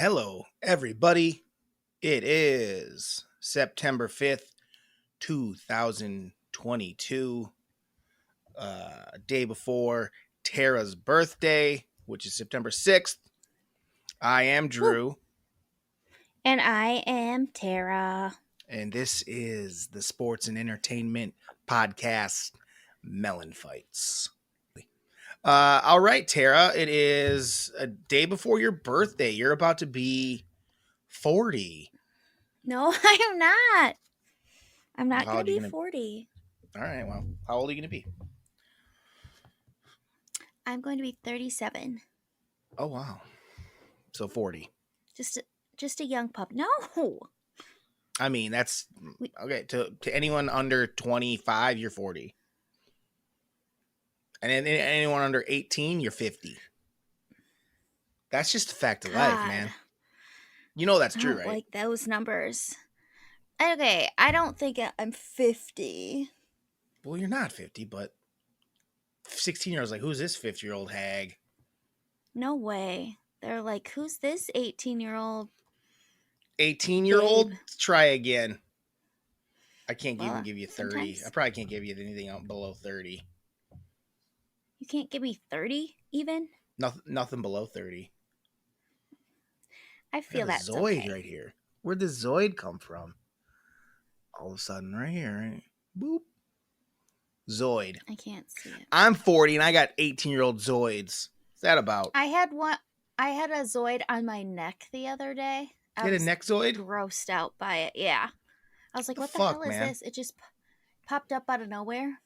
Hello, everybody. It is September 5th, 2022, day before Tara's birthday, which is September 6th. I am Woo. Drew, And I am Tara. and this is the sports and entertainment podcast, MELLONfights. All right, Tara, it is a day before your birthday. You're about to be 40. No, I am not. I'm not How going old to are you be going to 40. All right, well, how old are you going to be? I'm going to be 37. Oh, wow. So 40. Just a young pup. No. I mean, that's We, okay. To anyone under 25, you're 40. And then anyone under 18, you're 50. That's just a fact of life, God, man. You know that's I true, don't right? like those numbers. Okay, I don't think I'm 50. Well, you're not 50, but 16-year-olds like, who's this 50-year-old hag? No way. They're like, who's this 18-year-old 18-year-old? babe? Try again. I can't even Well, give you 30. sometimes I probably can't give you anything out below 30. you can't give me 30 even. Nothing below 30. I I feel have a that's Zoid okay. right here. Where'd the Zoid come from? All of a sudden, right here. Right? Boop. Zoid. I can't see it. I'm 40 and I got 18-year-old Zoids. What's that about? I had a Zoid on my neck the other day. You I had a was neck Zoid? grossed out by it. Yeah. I was like, The what the fuck, hell is man? this? It just popped up out of nowhere.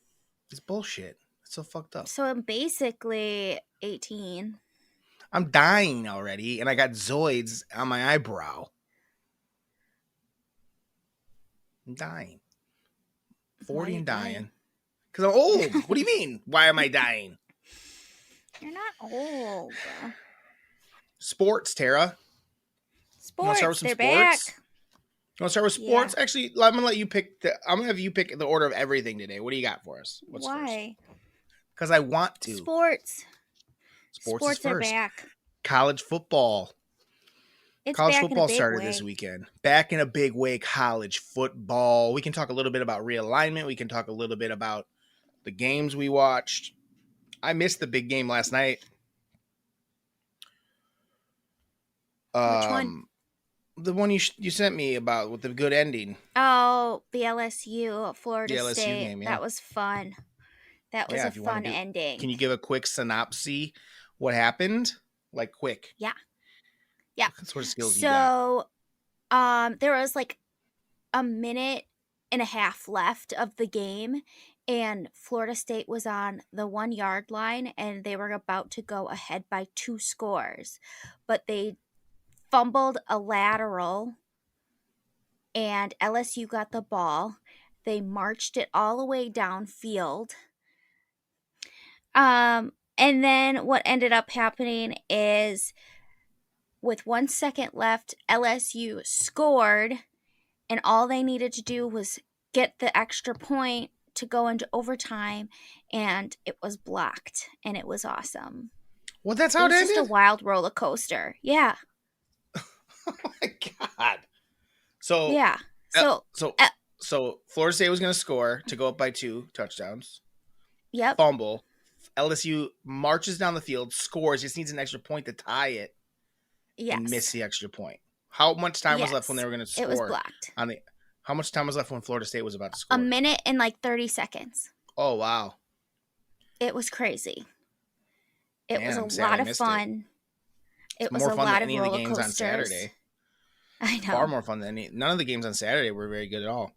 It's bullshit. It's so fucked up. So I'm basically 18. I'm dying already and I got Zoids on my eyebrow. I'm dying. Why 40 you and dying? dying. Because I'm old. What do you mean? Why am I dying? You're not old. Sports, Tara. You want to start with Sports, some they're sports? back. You want to start with Yeah. sports? Actually, I'm going to let you pick. I'm going to have you pick the order of everything today. What do you got for us? What's first? Why? Because I want to. Sports. Sports is Are first. back. College football. It's College back football in a big started way. this weekend. Back in a big way, college football. We can talk a little bit about realignment. We can talk a little bit about the games we watched. I missed the big game last night. Which one? The one you sent me about with the good ending. Oh, the LSU Florida The LSU State. game, yeah. That was fun. That was Yeah, a if you want fun to do, ending. can you give a quick synopsis? What happened? Like quick. Yeah. What sort of skills you got? So, there was like a minute and a half left of the game, and Florida State was on the 1 yard line, and they were about to go ahead by 2 scores, but they fumbled a lateral, and LSU got the ball. They marched it all the way downfield. And then what ended up happening is, with 1 second left, LSU scored, and all they needed to do was get the extra point to go into overtime, and it was blocked, and it was awesome. Well, that's It how was it just a ended? wild roller coaster. Yeah. Oh my God. So, Yeah. So Florida State was going to score to go up by 2 touchdowns. Yep. Fumble. LSU marches down the field, scores, just needs an extra point to tie it, Yes. and miss the extra point. How much time was left when they were going to score? It was blocked. How much time was left when Florida State was about to score? A minute and like 30 seconds. Oh, wow. It was crazy. It Man, was I'm a sad lot I of missed fun. It. It was More a fun lot than of any of the roller games on coasters. Saturday. I know. Far more fun than any. None of the games on Saturday were very good at all.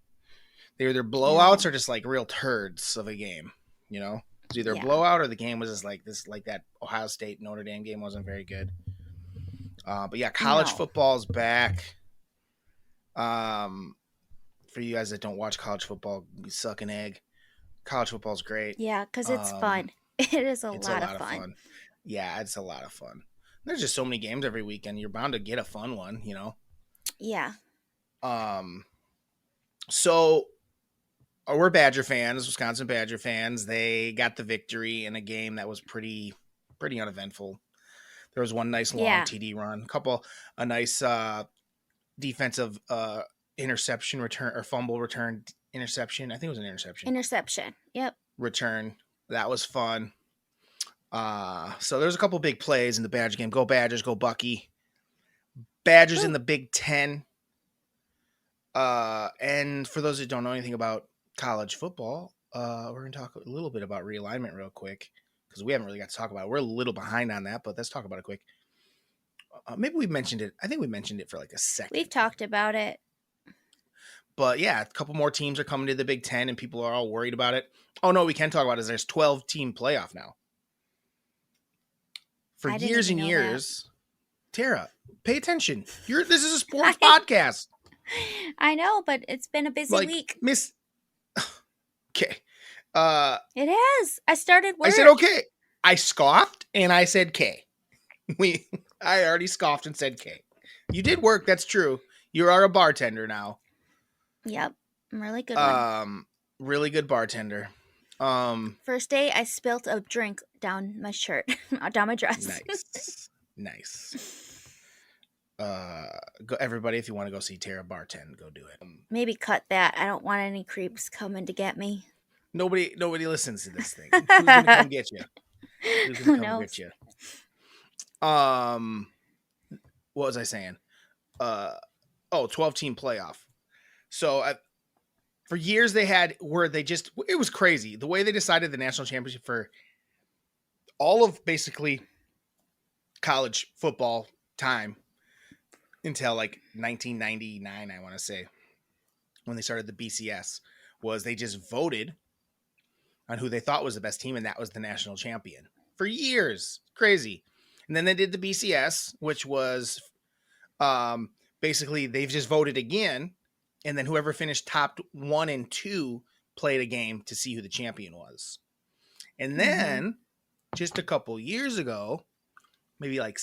They were either blowouts or just like real turds of a game. You know, it was either a blowout or the game was just like this, like that Ohio State Notre Dame game wasn't very good. But yeah, college football's back. For you guys that don't watch college football, you suck an egg. College football's great. Yeah, because it's fun. It is a lot of fun. Yeah, it's a lot of fun. There's just so many games every weekend. You're bound to get a fun one, you know? Yeah. So we're Badger fans, Wisconsin Badger fans. They got the victory in a game that was pretty uneventful. There was one nice long Yeah. TD run, a nice defensive interception return or fumble return interception. I think it was an interception. Interception. Yep. Return. That was fun. So there's a couple big plays in the Badger game. Go Badgers, go Bucky. Badgers in the Big Ten. And for those that don't know anything about college football, we're going to talk a little bit about realignment real quick because we haven't really got to talk about it. We're a little behind on that, but let's talk about it quick. Maybe we mentioned it. I think we mentioned it for like a second. We've talked about it. But yeah, a couple more teams are coming to the Big Ten and people are all worried about it. Oh, no, we can talk about it. There's 12-team playoff now. For years and years, Tara, pay attention. This is a sports podcast. I know, but it's been a busy week. Okay. It has. I started work. I said okay. I scoffed and I said K. I already scoffed and said K. You did work, that's true. You are a bartender now. Yep. I'm really good one. Really good bartender. First day I spilt a drink down my shirt, down my dress. Nice. Go everybody, if you want to go see Tara bartend, go do it. Maybe cut that. I don't want any creeps coming to get me. Nobody listens to this thing. Who's gonna come get you? Who knows? Get you? What was I saying? 12-team playoff. So for years it was crazy the way they decided the national championship for all of basically college football time until like 1999, I want to say, when they started the BCS, was they just voted on who they thought was the best team, and that was the national champion for years. Crazy. And then they did the BCS, which was basically they've just voted again, and then whoever finished top 1 and 2 played a game to see who the champion was. And then just a couple years ago, maybe like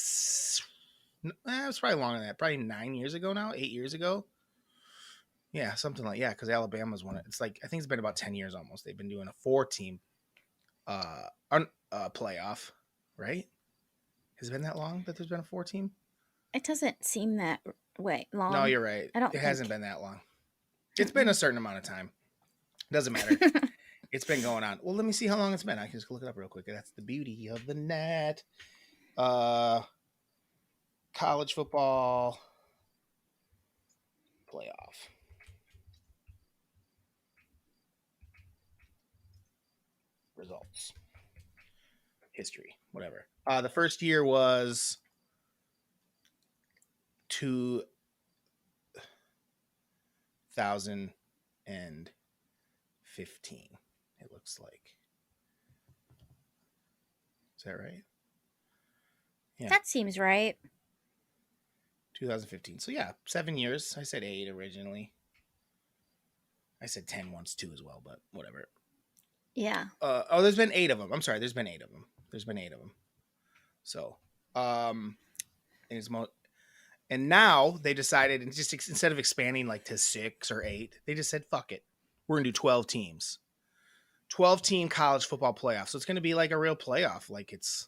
it was probably longer than that, probably 9 years ago now, 8 years ago. Yeah, something like, because Alabama's won it. It's like, I think it's been about 10 years almost. They've been doing a 4-team playoff, right? Has it been that long that there's been a 4-team? It doesn't seem that way long. No, you're right. It hasn't been that long. It's been a certain amount of time. Doesn't matter. It's been going on. Well, let me see how long it's been. I can just look it up real quick. That's the beauty of the net. College football playoff. Results. History. Whatever. The first year was 2015. It looks like. Is that right? Yeah. That seems right. 2015. So yeah, 7 years. I said 8 originally. I said 10 once too as well, but whatever. Yeah. There's been 8 of them. I'm sorry. There's been 8 of them. So, and now they decided, and just instead of expanding like to 6 or 8, they just said, fuck it. We're going to do 12 teams. 12-team college football playoff. So it's going to be like a real playoff. Like it's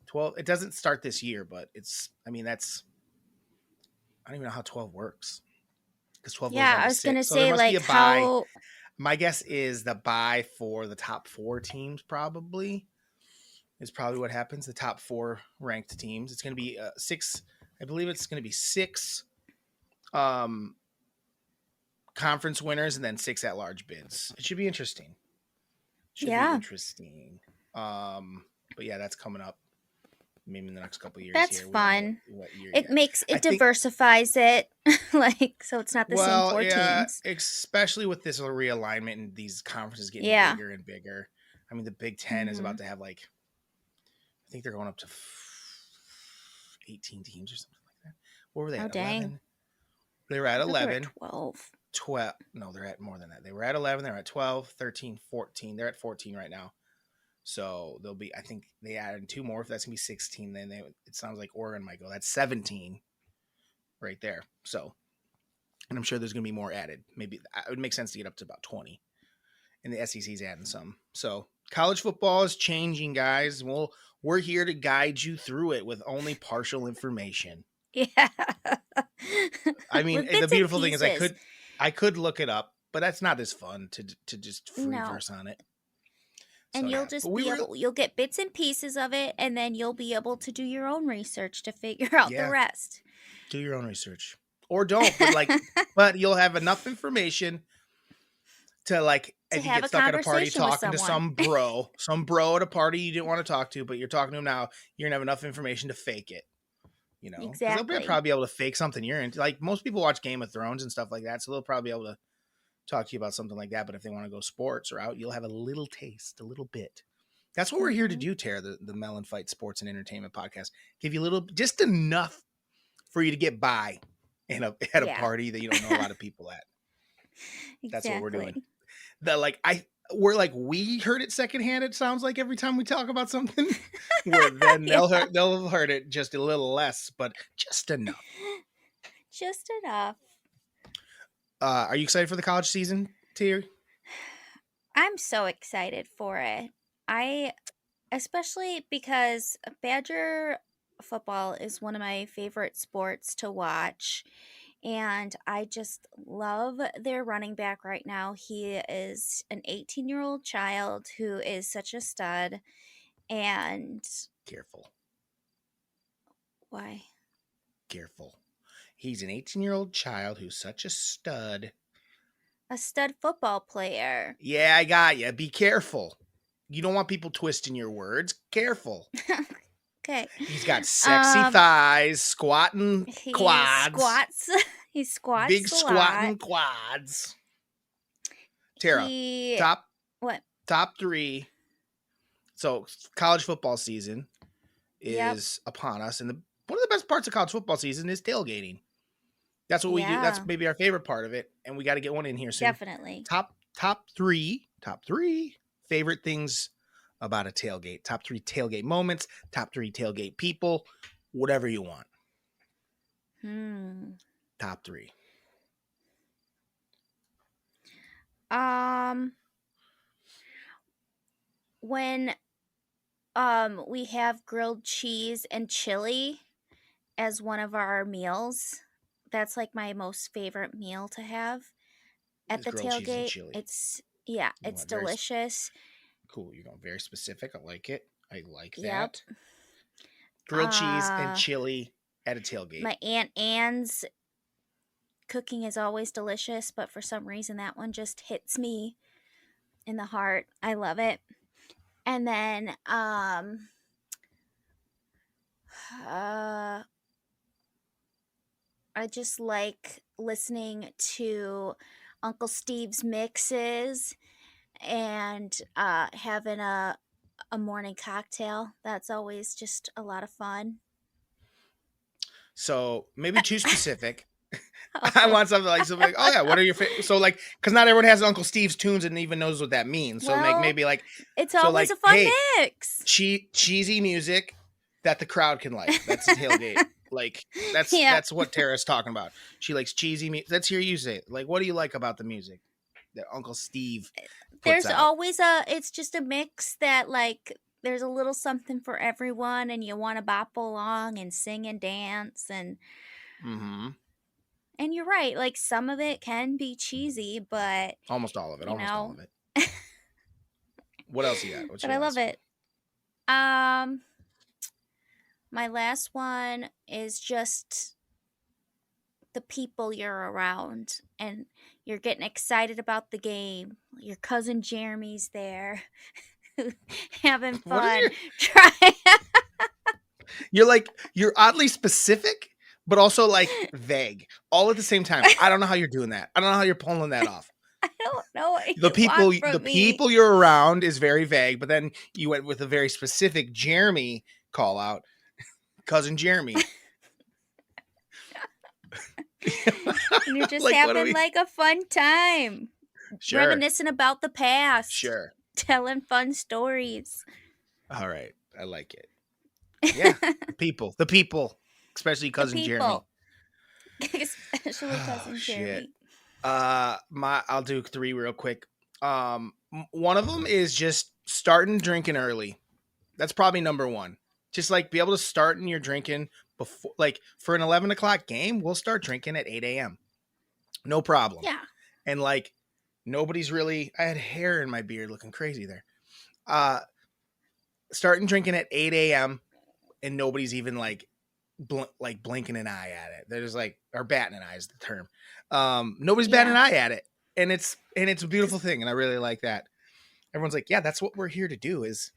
12. It doesn't start this year, but I don't even know how 12 works. Because 12 Yeah, I was going to say, like, how... My guess is the bye for the top 4 teams probably is probably what happens. The top 4 ranked teams. It's going to be 6. I believe it's going to be 6 conference winners and then 6 at-large bids. It should be interesting. But yeah, that's coming up. Maybe in the next couple of years. That's fun. It diversifies it, like, so it's not the same 4 teams. Especially with this realignment and these conferences getting bigger and bigger. I mean, the Big Ten is about to have I think they're going up to 18 teams or something like that. What were they? Oh, at? dang. 11? They were at 11. 12. No, they're at more than that. They were at 11. They're at 12, 13, 14. They're at 14 right now. So they'll be, I think they added 2 more. If that's going to be 16, then it sounds like Oregon might go. That's 17 right there. So, and I'm sure there's going to be more added. Maybe it would make sense to get up to about 20. And the SEC's adding some. So college football is changing, guys. We'll We're here to guide you through it with only partial information. Yeah. I mean, With the bits and beautiful thing is pieces. I could look it up, but that's not as fun to just free No. verse on it. So And you'll yeah, but just be able, you'll get bits and pieces of it, and then you'll be able to do your own research to figure out the yeah, rest. do your own research or don't, but you'll have enough information to like To if you have get a stuck at a party conversation with talking to someone. some bro at a party you didn't want to talk to, but you're talking to him now, you're gonna have enough information to fake it. You know, because they'll Exactly. probably be able to fake something you're into. Like most people watch Game of Thrones and stuff like that, so they'll probably be able to talk to you about something like that. But if they want to go sports or out, you'll have a little taste, a little bit. That's what we're here to do, Tara, the Melon Fight Sports and Entertainment Podcast. Give you a little, just enough for you to get by at a party that you don't know a lot of people at. That's what we're doing. We heard it secondhand. It sounds like every time we talk about something, where then they'll have heard it just a little less, but just enough. Just enough. Are you excited for the college season, Tara? I'm so excited for it. Especially because Badger football is one of my favorite sports to watch. And I just love their running back right now. He is an 18-year-old child who is such a stud. And careful. Why? Careful. He's an 18-year-old child who's such a stud. A stud football player. Yeah, I got you. Be careful. You don't want people twisting your words. Careful. Okay. He's got sexy thighs, squatting quads. He squats big a squatting lot. quads. Tara, top 3. So college football season is upon us, and one of the best parts of college football season is tailgating. That's what we do. That's maybe our favorite part of it, and we got to get one in here soon. Definitely. Top three favorite things about a tailgate. Top 3 tailgate moments. Top 3 tailgate people. Whatever you want. Top 3. When we have grilled cheese and chili as one of our meals. That's like my most favorite meal to have at the tailgate. It's delicious. Cool. You're going very specific. I like it. I like that. Grilled cheese and chili at a tailgate. My Aunt Anne's cooking is always delicious, but for some reason that one just hits me in the heart. I love it. And then I just like listening to Uncle Steve's mixes and having a morning cocktail. That's always just a lot of fun. So maybe too specific. I want something like, oh yeah, what are your favorite? So like, because not everyone has Uncle Steve's tunes and even knows what that means. So maybe like, it's always a fun mix. Cheesy music that the crowd can like. That's a tailgate. Like that's what Tara's talking about. She likes cheesy music. Let's hear you say it. Like, what do you like about the music that Uncle Steve puts out? Always it's just a mix that like there's a little something for everyone, and you want to bop along and sing and dance and. And you're right. Like some of it can be cheesy, but almost all of it. All of it. What else you got? But I love it. My last one is just the people you're around, and you're getting excited about the game. Your cousin Jeremy's there, having fun. You're oddly specific, but also like vague, all at the same time. I don't know how you're doing that. I don't know how you're pulling that off. I don't know what the people you're around is very vague, but then you went with a very specific Jeremy call out. Cousin Jeremy. And you're just having like a fun time. Sure. Reminiscing about the past. Sure. Telling fun stories. All right. I like it. Yeah. The people. Especially Cousin Jeremy. Especially Cousin Jeremy. I'll do 3 real quick. One of them is just starting drinking early. That's probably number one. Just like be able to start in your drinking before, like for an 11 o'clock game, we'll start drinking at 8 a.m. No problem. Yeah. And like nobody's really, I had hair in my beard looking crazy there. Starting drinking at 8 a.m. and nobody's even like blinking an eye at it. They're just like, or batting an eye is the term. Nobody's batting an eye at it. And it's a beautiful thing. And I really like that. Everyone's like, yeah, that's what we're here to do is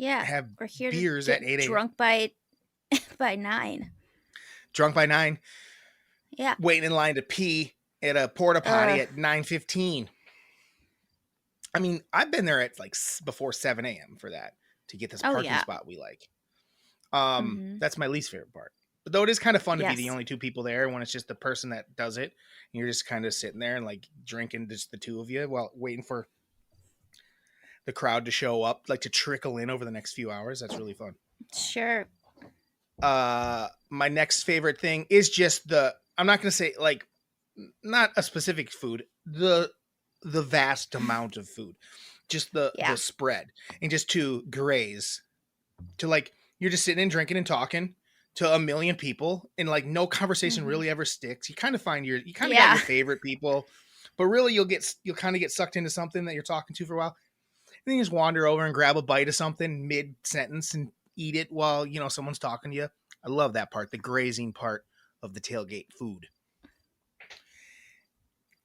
have we're here beers to at 8 get a.m. drunk by 9. Drunk by 9. Yeah. Waiting in line to pee at a porta potty at 9:15. I mean, I've been there at like before 7 a.m. for that to get this parking spot we like. That's my least favorite part. But though it is kind of fun to be the only two people there when it's just the person that does it. And you're just kind of sitting there and like drinking just the two of you while waiting for the crowd to show up, like to trickle in over the next few hours. That's really fun. Sure. My next favorite thing is just I'm not going to say like not a specific food, the vast amount of food, just the spread, and just to graze, to like you're just sitting and drinking and talking to a million people, and like no conversation really ever sticks. You kind of find you kind of got your favorite people, but really you'll kind of get sucked into something that you're talking to for a while, and then you just wander over and grab a bite of something mid sentence and eat it while someone's talking to you. I love that part, the grazing part of the tailgate food.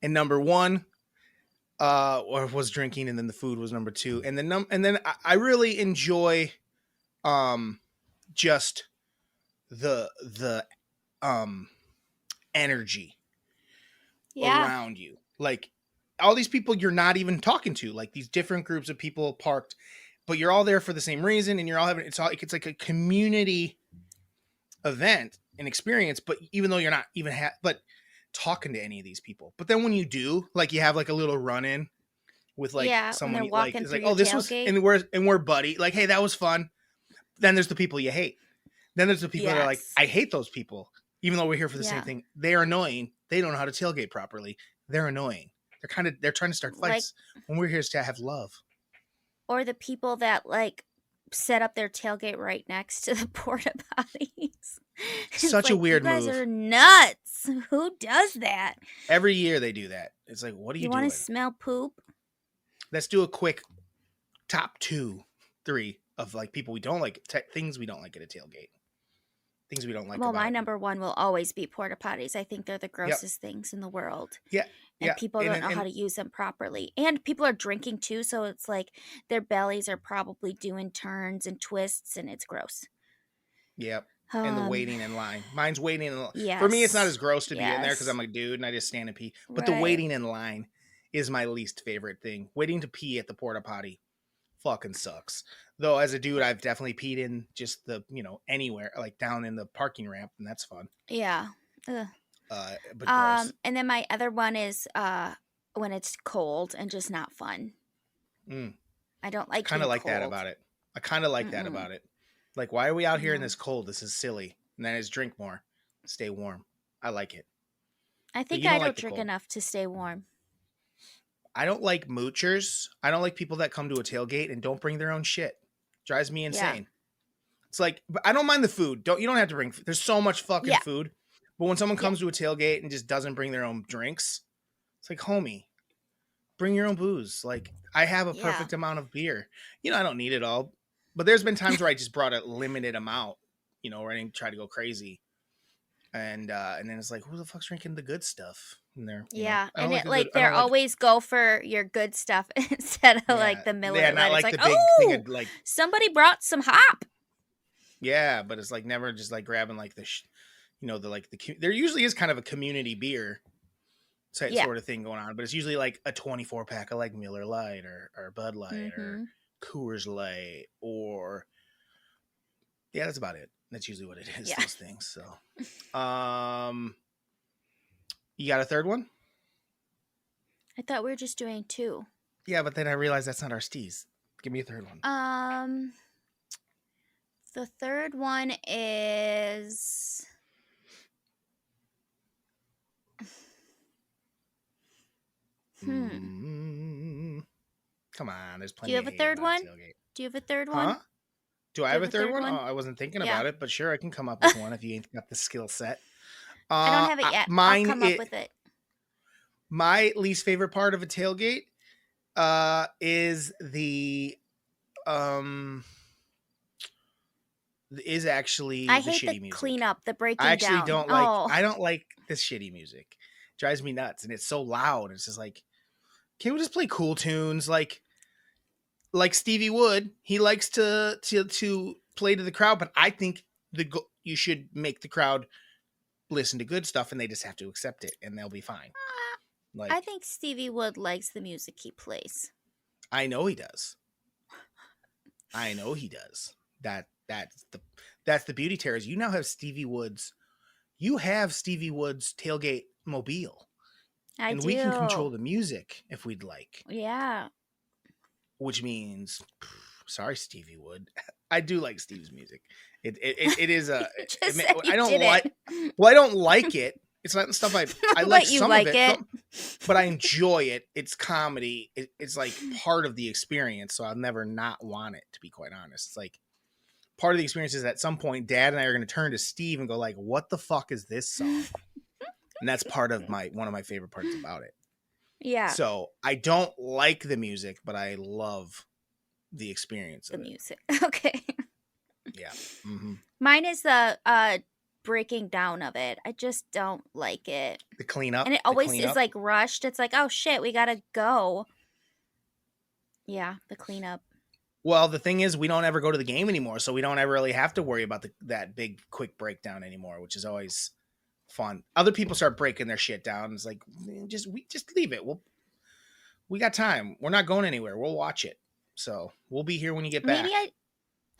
And number one, or was drinking, and then the food was number two, and then I really enjoy, just the energy around you, like all these people you're not even talking to, like these different groups of people parked, but you're all there for the same reason, and you're all having it's like a community event and experience. But even though you're not even but talking to any of these people, but then when you do, like you have like a little run-in with like someone like it's like, oh, this was and we're buddy, like, hey, that was fun. Then there's the people you hate. Then there's the people that are like, I hate those people, even though we're here for the same thing. They are annoying. They don't know how to tailgate properly. They're annoying. They're trying to start fights when we're here to have love. Or the people that like set up their tailgate right next to the porta potties. Such a weird move. You guys are nuts. Who does that? Every year they do that. It's like, what are you doing? You want to smell poop? Let's do a quick top 2, 3 of like people we don't like, things we don't like at a tailgate. Things we don't like. Well, my number one will always be porta potties. I think they're the grossest things in the world. Yeah. And people don't know how to use them properly. And people are drinking too, so it's like their bellies are probably doing turns and twists, and it's gross. Yep. And the waiting in line. Mine's waiting in line. Yes. For me, it's not as gross to be in there because I'm a dude and I just stand and pee. But the waiting in line is my least favorite thing. Waiting to pee at the porta potty fucking sucks. Though as a dude, I've definitely peed in just the, anywhere, like down in the parking ramp, and that's fun. Yeah. But gross. And then my other one is when it's cold and just not fun. I don't like kind of like that about it. I kind of like that about it. Like, why are we out here in this cold? This is silly. And then it's drink more, stay warm. I like it. I think I don't drink enough to stay warm. I don't like moochers. I don't like people that come to a tailgate and don't bring their own shit. Drives me insane. Yeah. It's like, I don't mind the food. You don't have to bring food. There's so much fucking food. But when someone comes to a tailgate and just doesn't bring their own drinks, it's like, homie, bring your own booze. Like, I have a perfect amount of beer. I don't need it all. But there's been times where I just brought a limited amount, where I didn't try to go crazy. And then it's like, who the fuck's drinking the good stuff in there? And they always go for your good stuff instead of like the Miller Lite. It's like, the big thing of, like, somebody brought some hop. Yeah, but it's like never just like grabbing like there usually is kind of a community beer sort of thing going on, but it's usually like a 24 pack of like Miller Lite or Bud Light or Coors Light or that's about it. That's usually what it is. Those things. So, you got a third one? I thought we were just doing 2. Yeah, but then I realized that's not our steez. Give me a third one. The third one is. Come on, there's plenty. Do you have a third one? Do you have a third one? Do I Do you have have a a third third one? Oh, one? I wasn't thinking Yeah. about it, but sure, I can come up with one if you ain't got the skill set. I don't have it yet. I'll Mine come up it with it. my least favorite part of a tailgate is the um is actually I the hate the shitty music. cleanup, the I breaking actually down. don't like Oh, I don't like this shitty music. It drives me nuts and it's so loud. It's just like, can we just play cool tunes like Stevie Wood? He likes to play to the crowd, but I think you should make the crowd listen to good stuff and they just have to accept it and they'll be fine. I Like, think Stevie Wood likes the music he plays. I know he does. I know he does. That's the beauty, Terrors. You now have Stevie Woods. You have Stevie Woods tailgate mobile, I and we can do. control the music if we'd like. Yeah. Which means, sorry, Stevie Wood. I do like Steve's music. It is a. You just said you I don't like. didn't. Well, I don't like it. It's not stuff I like But you some of like it. it. Don't, but I enjoy it. It's comedy. It's like part of the experience. So I'll never not want it. To be quite honest, it's like part of the experience is at some point, Dad and I are going to turn to Steve and go like, "What the fuck is this song?" And that's part of one of my favorite parts about it. Yeah. So I don't like the music, but I love the experience The of it. music. Okay. Yeah. Mm-hmm. Mine is the breaking down of it. I just don't like it. The cleanup. And it The always is cleanup. like rushed. It's like, oh shit, we gotta go. Yeah, the cleanup. Well, the thing is, we don't ever go to the game anymore, so we don't ever really have to worry about that big quick breakdown anymore, which is always fun. Other people start breaking their shit down. It's like, just leave it. We got time. We're not going anywhere. We'll watch it. So we'll be here when you get Maybe back.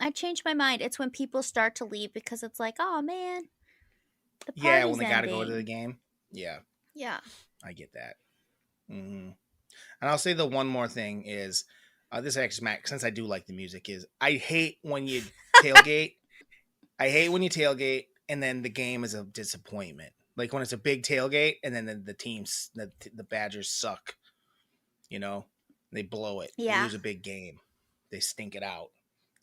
I changed my mind. It's when people start to leave because it's like, oh man, the Yeah, when party's they got to go to the ending. game. Yeah, Yeah. I get that. Mm-hmm. And I'll say the one more thing is, this actually, Mac, since I do like the music, is I hate when you tailgate. I hate when you tailgate and then the game is a disappointment. Like when it's a big tailgate and then the teams, the Badgers suck. You know, they blow it. They Yeah. lose a big game. They stink it out.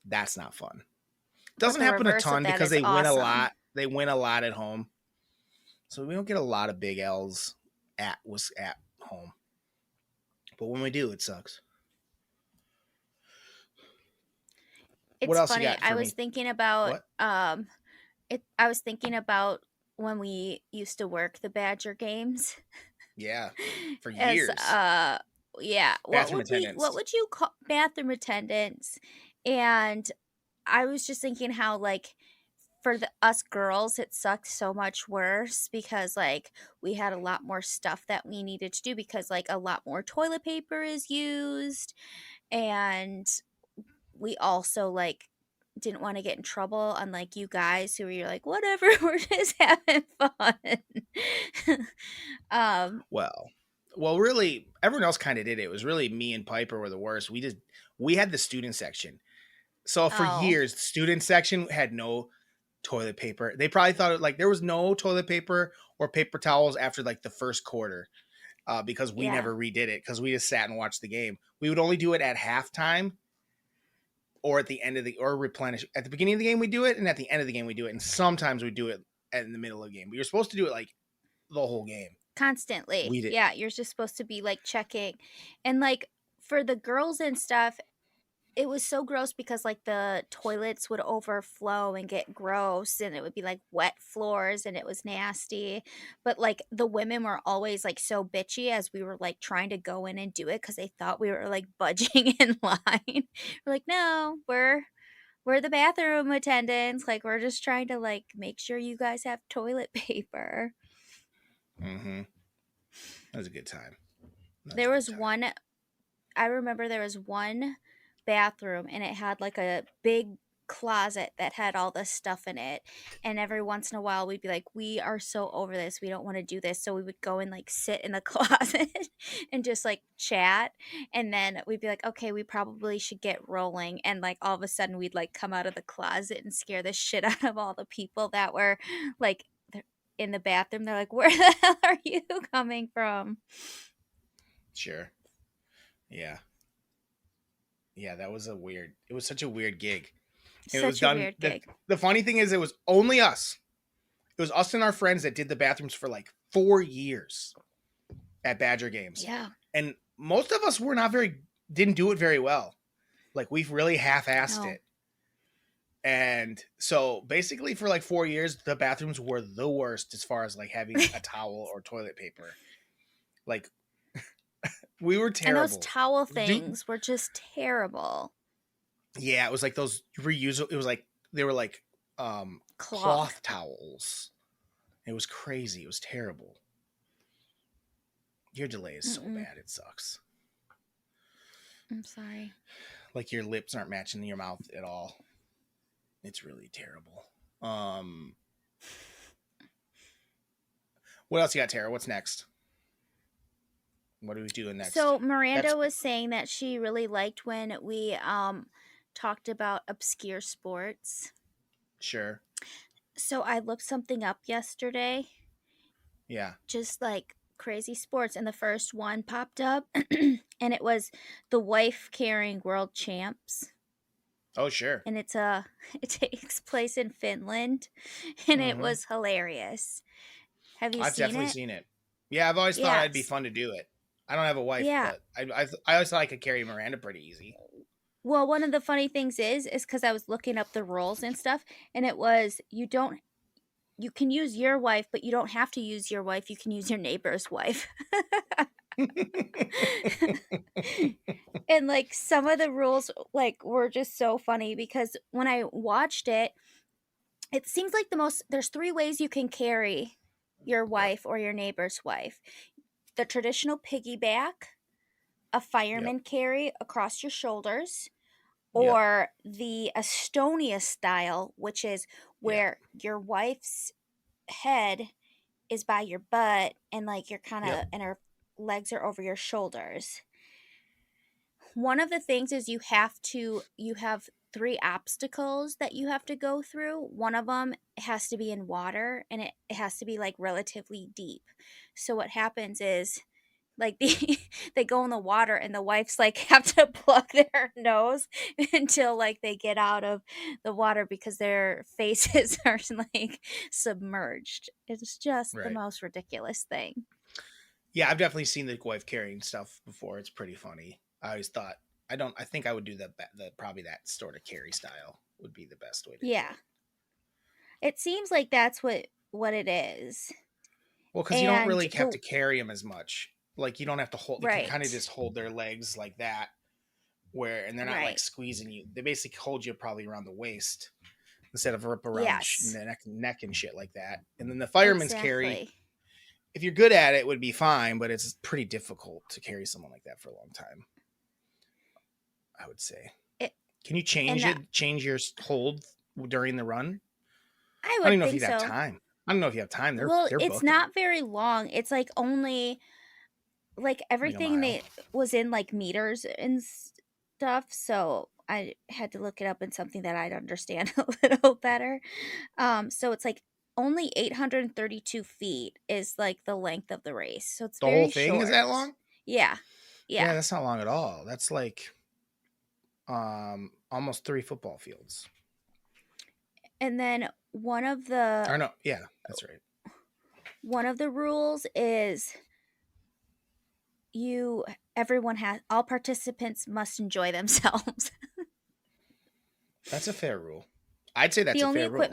That's not fun. But Doesn't the happen a reverse of ton that because is they win a awesome. lot. They win a lot at home, so we don't get a lot of big L's at home. But when we do, it sucks. What It's else you funny. got I for was me? thinking about What? I was thinking about when we used to work the Badger games. Yeah, for As years. yeah, Bathroom what attendants. would you call bathroom attendants? And I was just thinking how like for us girls it sucked so much worse because like we had a lot more stuff that we needed to do because like a lot more toilet paper is used, and we also like didn't want to get in trouble, unlike you guys who were like whatever, we're just having fun. um Well, really, everyone else kind of did it. It was really me and Piper were the worst. We had the student section. So for oh years, the student section had no toilet paper. They probably thought like there was no toilet paper or paper towels after like the first quarter, because we yeah, never redid it because we just sat and watched the game. We would only do it at halftime or at the end of the or replenish at the beginning of the game. We do it, and at the end of the game we do it, and sometimes we do it in the middle of the game. But you're supposed to do it like the whole game. constantly. We did. Yeah, you're just supposed to be like checking. And like for the girls and stuff, it was so gross because like the toilets would overflow and get gross and it would be like wet floors and it was nasty. But like the women were always like so bitchy as we were like trying to go in and do it because they thought we were like budging in line. We're like, no, we're the bathroom attendants. Like we're just trying to like make sure you guys have toilet paper. Mm-hmm. That was a good time. That was a There good was time. one I remember there was one bathroom and it had like a big closet that had all this stuff in it. And every once in a while we'd be like, we are so over this. We don't want to do this. So we would go and like sit in the closet and just like chat. And then we'd be like, okay, we probably should get rolling. And like all of a sudden we'd like come out of the closet and scare the shit out of all the people that were like in the bathroom. They're like, where the hell are you coming from? Sure. Yeah. Yeah, that was a weird. It was such a weird gig. And it was Such a done. weird gig. The funny thing is, it was only us. It was us and our friends that did the bathrooms for like 4 years at Badger games. Yeah. And most of us didn't do it very well. Like, we've really half-assed it. And so basically for like 4 years, the bathrooms were the worst as far as like having a towel or toilet paper. Like, we were terrible. And those towel things were just terrible. Yeah, it was like those reusable. It was like they were like cloth towels. It was crazy. It was terrible. Your delay is so bad. It sucks. I'm sorry. Like, your lips aren't matching your mouth at all. It's really terrible. What else you got, Tara? What's next? What are we doing next? So Miranda was saying that she really liked when we talked about obscure sports. Sure. So I looked something up yesterday. Yeah. Just like crazy sports, and the first one popped up and it was the wife carrying world champs. Oh, sure. And it takes place in Finland, and it was hilarious. Have you I've seen definitely it? seen it. Yeah, I've always thought it'd be fun to do it. I don't have a wife, but I always thought I could carry Miranda pretty easy. Well, one of the funny things is because I was looking up the rules and stuff, and it was you can use your wife, but you don't have to use your wife. You can use your neighbor's wife. And like some of the rules like were just so funny because when I watched it, it seems like there's 3 ways you can carry your wife or your neighbor's wife. The traditional piggyback, a fireman carry across your shoulders, or the Estonia style, which is where your wife's head is by your butt and like you're kind of and her legs are over your shoulders. One of the things is you have 3 obstacles that you have to go through. One of them has to be in water, and it has to be like relatively deep. So what happens is like they go in the water, and the wife's like have to plug their nose until like they get out of the water because their faces are like submerged. It's just the most ridiculous thing. Yeah, I've definitely seen the wife carrying stuff before. It's pretty funny. I always thought I think I would do the probably that sort of carry style would be the best way to do it. It seems like that's what it is. Well, because you don't really have to carry them as much. Like, you don't have to hold. You can kind of just hold their legs like that, and they're not like squeezing you. They basically hold you probably around the waist instead of up around the neck and shit like that. And then the fireman's carry. If you're good at it, would be fine, but it's pretty difficult to carry someone like that for a long time. I would say. Can you change your hold during the run? I don't even know if you have time. I don't know if you have time. They're it's booking. not very long. It's like only like everything that was in like meters and stuff. So I had to look it up in something that I'd understand a little better. So it's like only 832 feet is like the length of the race. So it's the whole thing short. Is that long? Yeah. Yeah, that's not long at all. That's like almost 3 football fields. And then one of the that's right. One of the rules is all participants must enjoy themselves. That's a fair rule. I'd say that's a fair rule.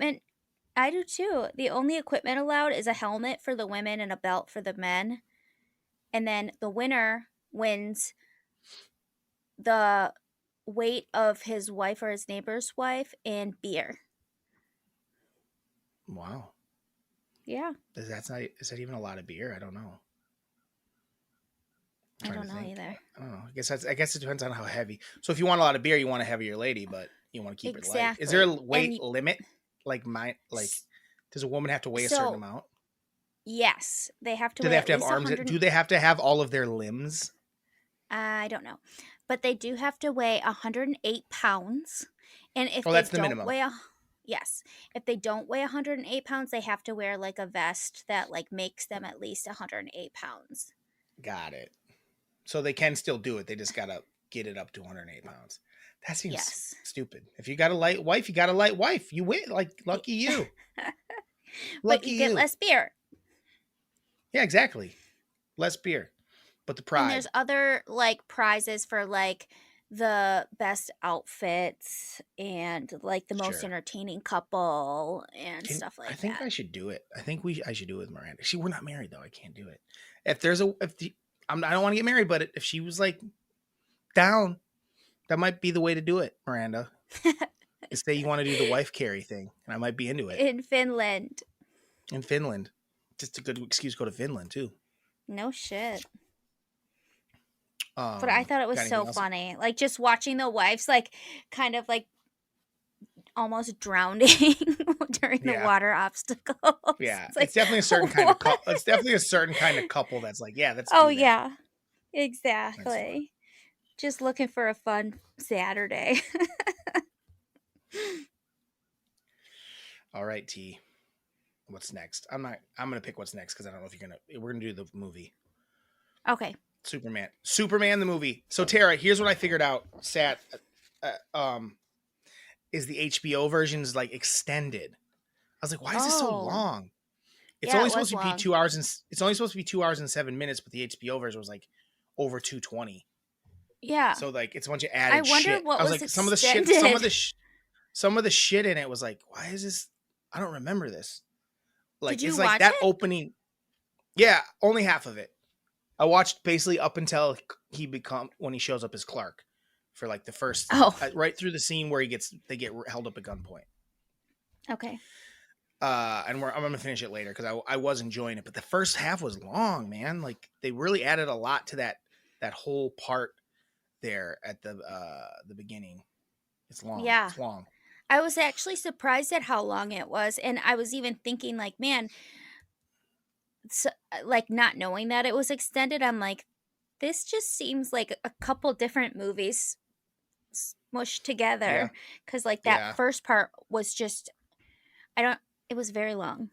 I do too. The only equipment allowed is a helmet for the women and a belt for the men. And then the winner wins the weight of his wife or his neighbor's wife and beer. Wow. Yeah. Is that even a lot of beer? I don't know. I don't know either. I don't know. I guess it depends on how heavy. So if you want a lot of beer, you want a heavier lady, but you want to keep it light. Is there a weight limit? Does a woman have to weigh a certain amount? Yes, they have to. Do they have to have arms? Do they have to have all of their limbs? I don't know, but they do have to weigh 108 pounds. And if that's the minimum. Yes, if they don't weigh 108 pounds, they have to wear like a vest that like makes them at least 108 pounds. Got it. So they can still do it. They just gotta get it up to 108 pounds. That seems Yes. stupid. If you got a light wife, you got a light wife. You win. Like, lucky you. But Lucky you get you. less beer. Yeah, exactly. Less beer, but the And there's pride. other like prizes for like the best outfits and like the most Sure. entertaining couple and Can stuff I like think that. I should do it. I should do it with Miranda. We're not married though. I can't do it. If there's a if the I don't want to get married, but if she was like down, that might be the way to do it, Miranda. Is say you want to do the wife carry thing, and I might be into it In Finland. in Finland. Just a good excuse to go to Finland too. No shit. But I thought it was Got so anything else? funny. Like just watching the wives like kind of like almost drowning during the Yeah, water obstacles. yeah. It's It's like definitely a certain kind of what? It's definitely a certain kind of couple that's like, yeah, let's Oh do that. yeah. That's fun. Exactly. Just looking for a fun Saturday. All right, T. What's next? I'm gonna pick what's next because I don't know if you're gonna. We're gonna do the movie. Okay. Superman the movie. So Tara, here's what I figured out. Uh, is the HBO version's like extended. I was like, why is this so Oh. long? It's Yeah, only it was supposed to be long. 2 hours and it's only supposed to be 2 hours and 7 minutes, but the HBO version was like over 220. Yeah. So like it's a bunch of I added wonder shit. I what was was like, some of extended. the shit in it was like, why is this? I don't remember this. Did Like you it's like watch that it? opening. Yeah, only half of it. I watched basically up until when he shows up as Clark for like the first Oh, right through the scene where they get held up at gunpoint. okay. And I'm gonna finish it later because I was enjoying it, but the first half was long, man. Like they really added a lot to that whole part there at the beginning. It's long. Yeah. It's long. I was actually surprised at how long it was, and I was even thinking like, man, like not knowing that it was extended, I'm like, this just seems like a couple different movies smushed Yeah, together because like that yeah, first part was just I don't. It was very long.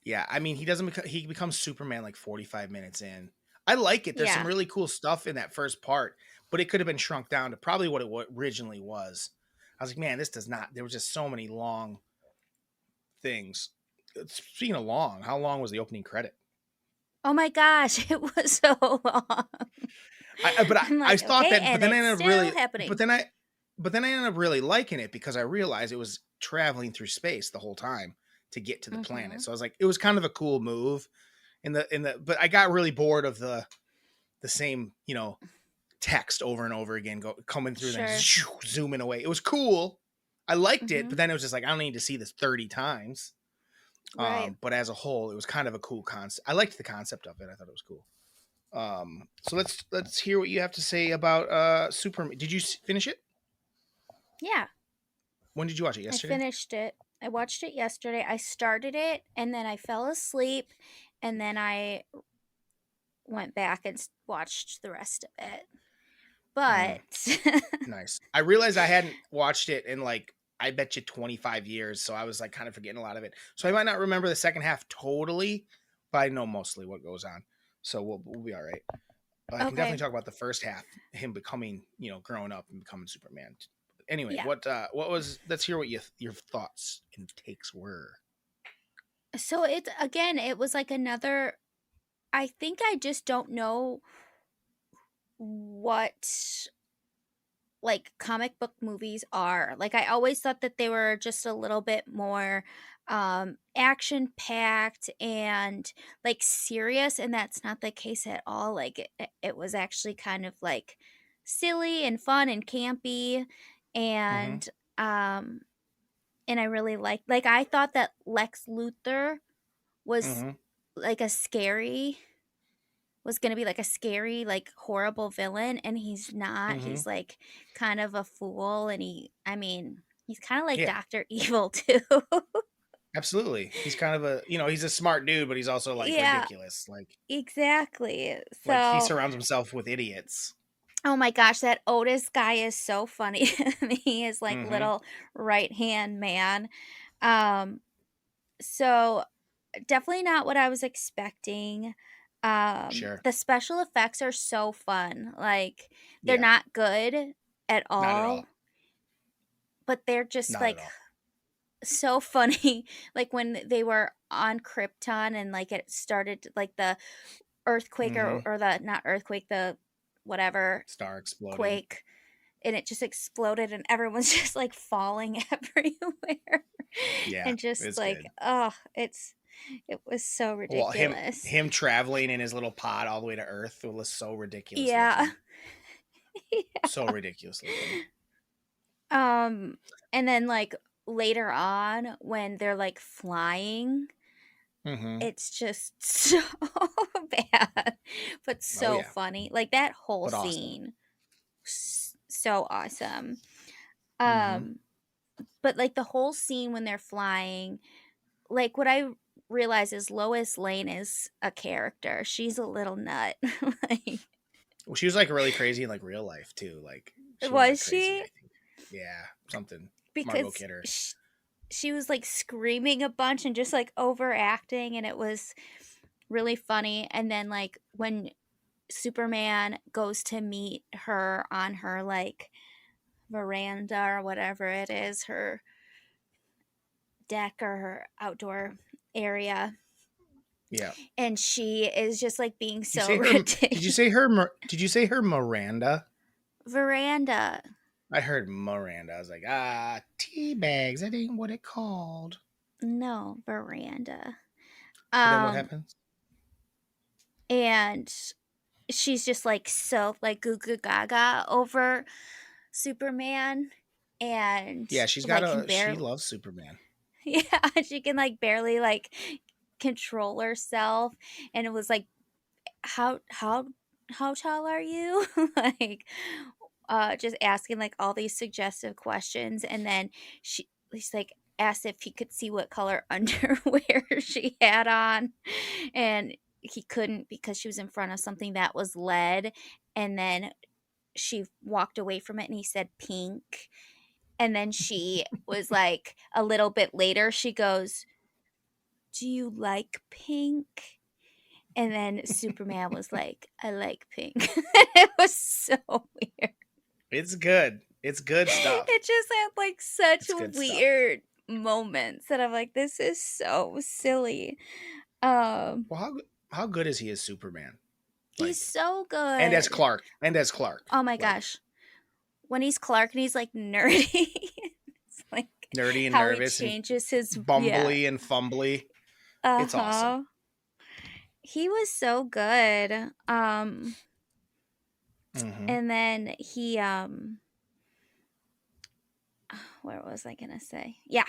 yeah. I mean, he becomes Superman like 45 minutes in. I like it. There's some Yeah. really cool stuff in that first part, but it could have been shrunk down to probably what it originally was. I was like, man, this does not. There was just so many long things. Speaking of long, how long was the opening credit? Oh my gosh, it was so long. But I'm I like, thought okay, that, but and then I it's ended up still really, happening. but then I ended up really liking it because I realized it was traveling through space the whole time to get to the planet. Hmm. So I was like, it was kind of a cool move but I got really bored of the same, text over and over again, coming through, then Sure. zooming away. It was cool. I liked it, Hmm. but then it was just like, I don't need to see this 30 times. Right. But as a whole, it was kind of a cool concept. I liked the concept of it. I thought it was cool. So let's hear what you have to say about Superman. Did you finish it? Yeah, When did you watch it? I Yesterday? finished it. I watched it yesterday. I started it and then I fell asleep and then I went back and watched the rest of it. Mm, But nice. I realized I hadn't watched it in like I bet you 25 years, so I was like kind of forgetting a lot of it. So I might not remember the second half totally, but I know mostly what goes on. So we'll be all right. I can okay. definitely talk about the first half, him becoming, growing up and becoming Superman. Anyway, Yeah. what was? Let's hear what your thoughts and takes were. So it's again, it was like another I think I just don't know what like comic book movies are. Like I always thought that they were just a little bit more action packed and like serious, and that's not the case at all. Like it was actually kind of like silly and fun and campy, Mm-hmm. and um and I really like I thought that Lex Luthor was Mm-hmm. like a scary was gonna be like a scary, like horrible villain, and he's not. Mm-hmm. He's like kind of a fool, and I mean, he's kind of like Yeah. Doctor Evil too. Absolutely. He's kind of he's a smart dude, but he's also like Yeah, ridiculous. exactly. Like he So, surrounds himself with idiots. oh my gosh, that Otis guy is so funny. He is like Mm-hmm. little right hand man. Um, so definitely not what I was expecting. Sure. The special effects are so fun. Like they're Yeah. not good at Not at all, all. but they're just Not at like all. so funny. Like when they were on Krypton and like it started like the earthquake Mm-hmm. or the not earthquake, the whatever Star exploded. quake, and it just exploded and everyone's just like falling everywhere. Yeah, And just it's like, good. oh, it was so Well, him ridiculous. him traveling in his little pod all the way to Earth was so ridiculous Yeah. looking. So ridiculous looking. Um and then like later on when they're like flying, Mm-hmm. it's just so bad, but Oh so yeah, funny. Like that whole but awesome. scene, so awesome. Mm-hmm. Um, but like the whole scene when they're flying, like what I realize is Lois Lane is a character. She's a little nut. Like, Well, she was like really crazy in like real life too. Like she was like was crazy. she? I think. Yeah, something. Margot Because Kidder. she was like screaming a bunch and just like overacting, and it was really funny. And then like when Superman goes to meet her on her like veranda or whatever it is, her deck or her outdoor area, Yeah. and she is just like being Did you so say her? Did you ridiculous. say her? Did you say her Miranda? Veranda. I heard Miranda. I was like, tea bags. That ain't what it called. No, veranda. But then what Um happens? and she's just like so like goo goo gaga over Superman, and Yeah, like can she barely loves Superman. yeah, she can like barely like control herself, and it was like how tall are you? Like just asking like all these suggestive questions, and then he's like asked if he could see what color underwear she had on, and he couldn't because she was in front of something that was lead, and then she walked away from it and he said pink, and then she was like a little bit later she goes, do you like pink? And then Superman was like, I like pink. It was so weird. It's good. It's good stuff. It just had like such It's good stuff. weird moments that I'm like, this is so silly. Um, Well, how good is he as Superman? he's Like, so and as good. Clark, and as Clark, Oh my like gosh. When he's Clark and he's like nerdy, it's like nerdy and how he nervous and changes his, yeah. bumbly and fumbly. It's awesome. Uh-huh. He was so good. Hmm. And then what was I gonna say? Yeah,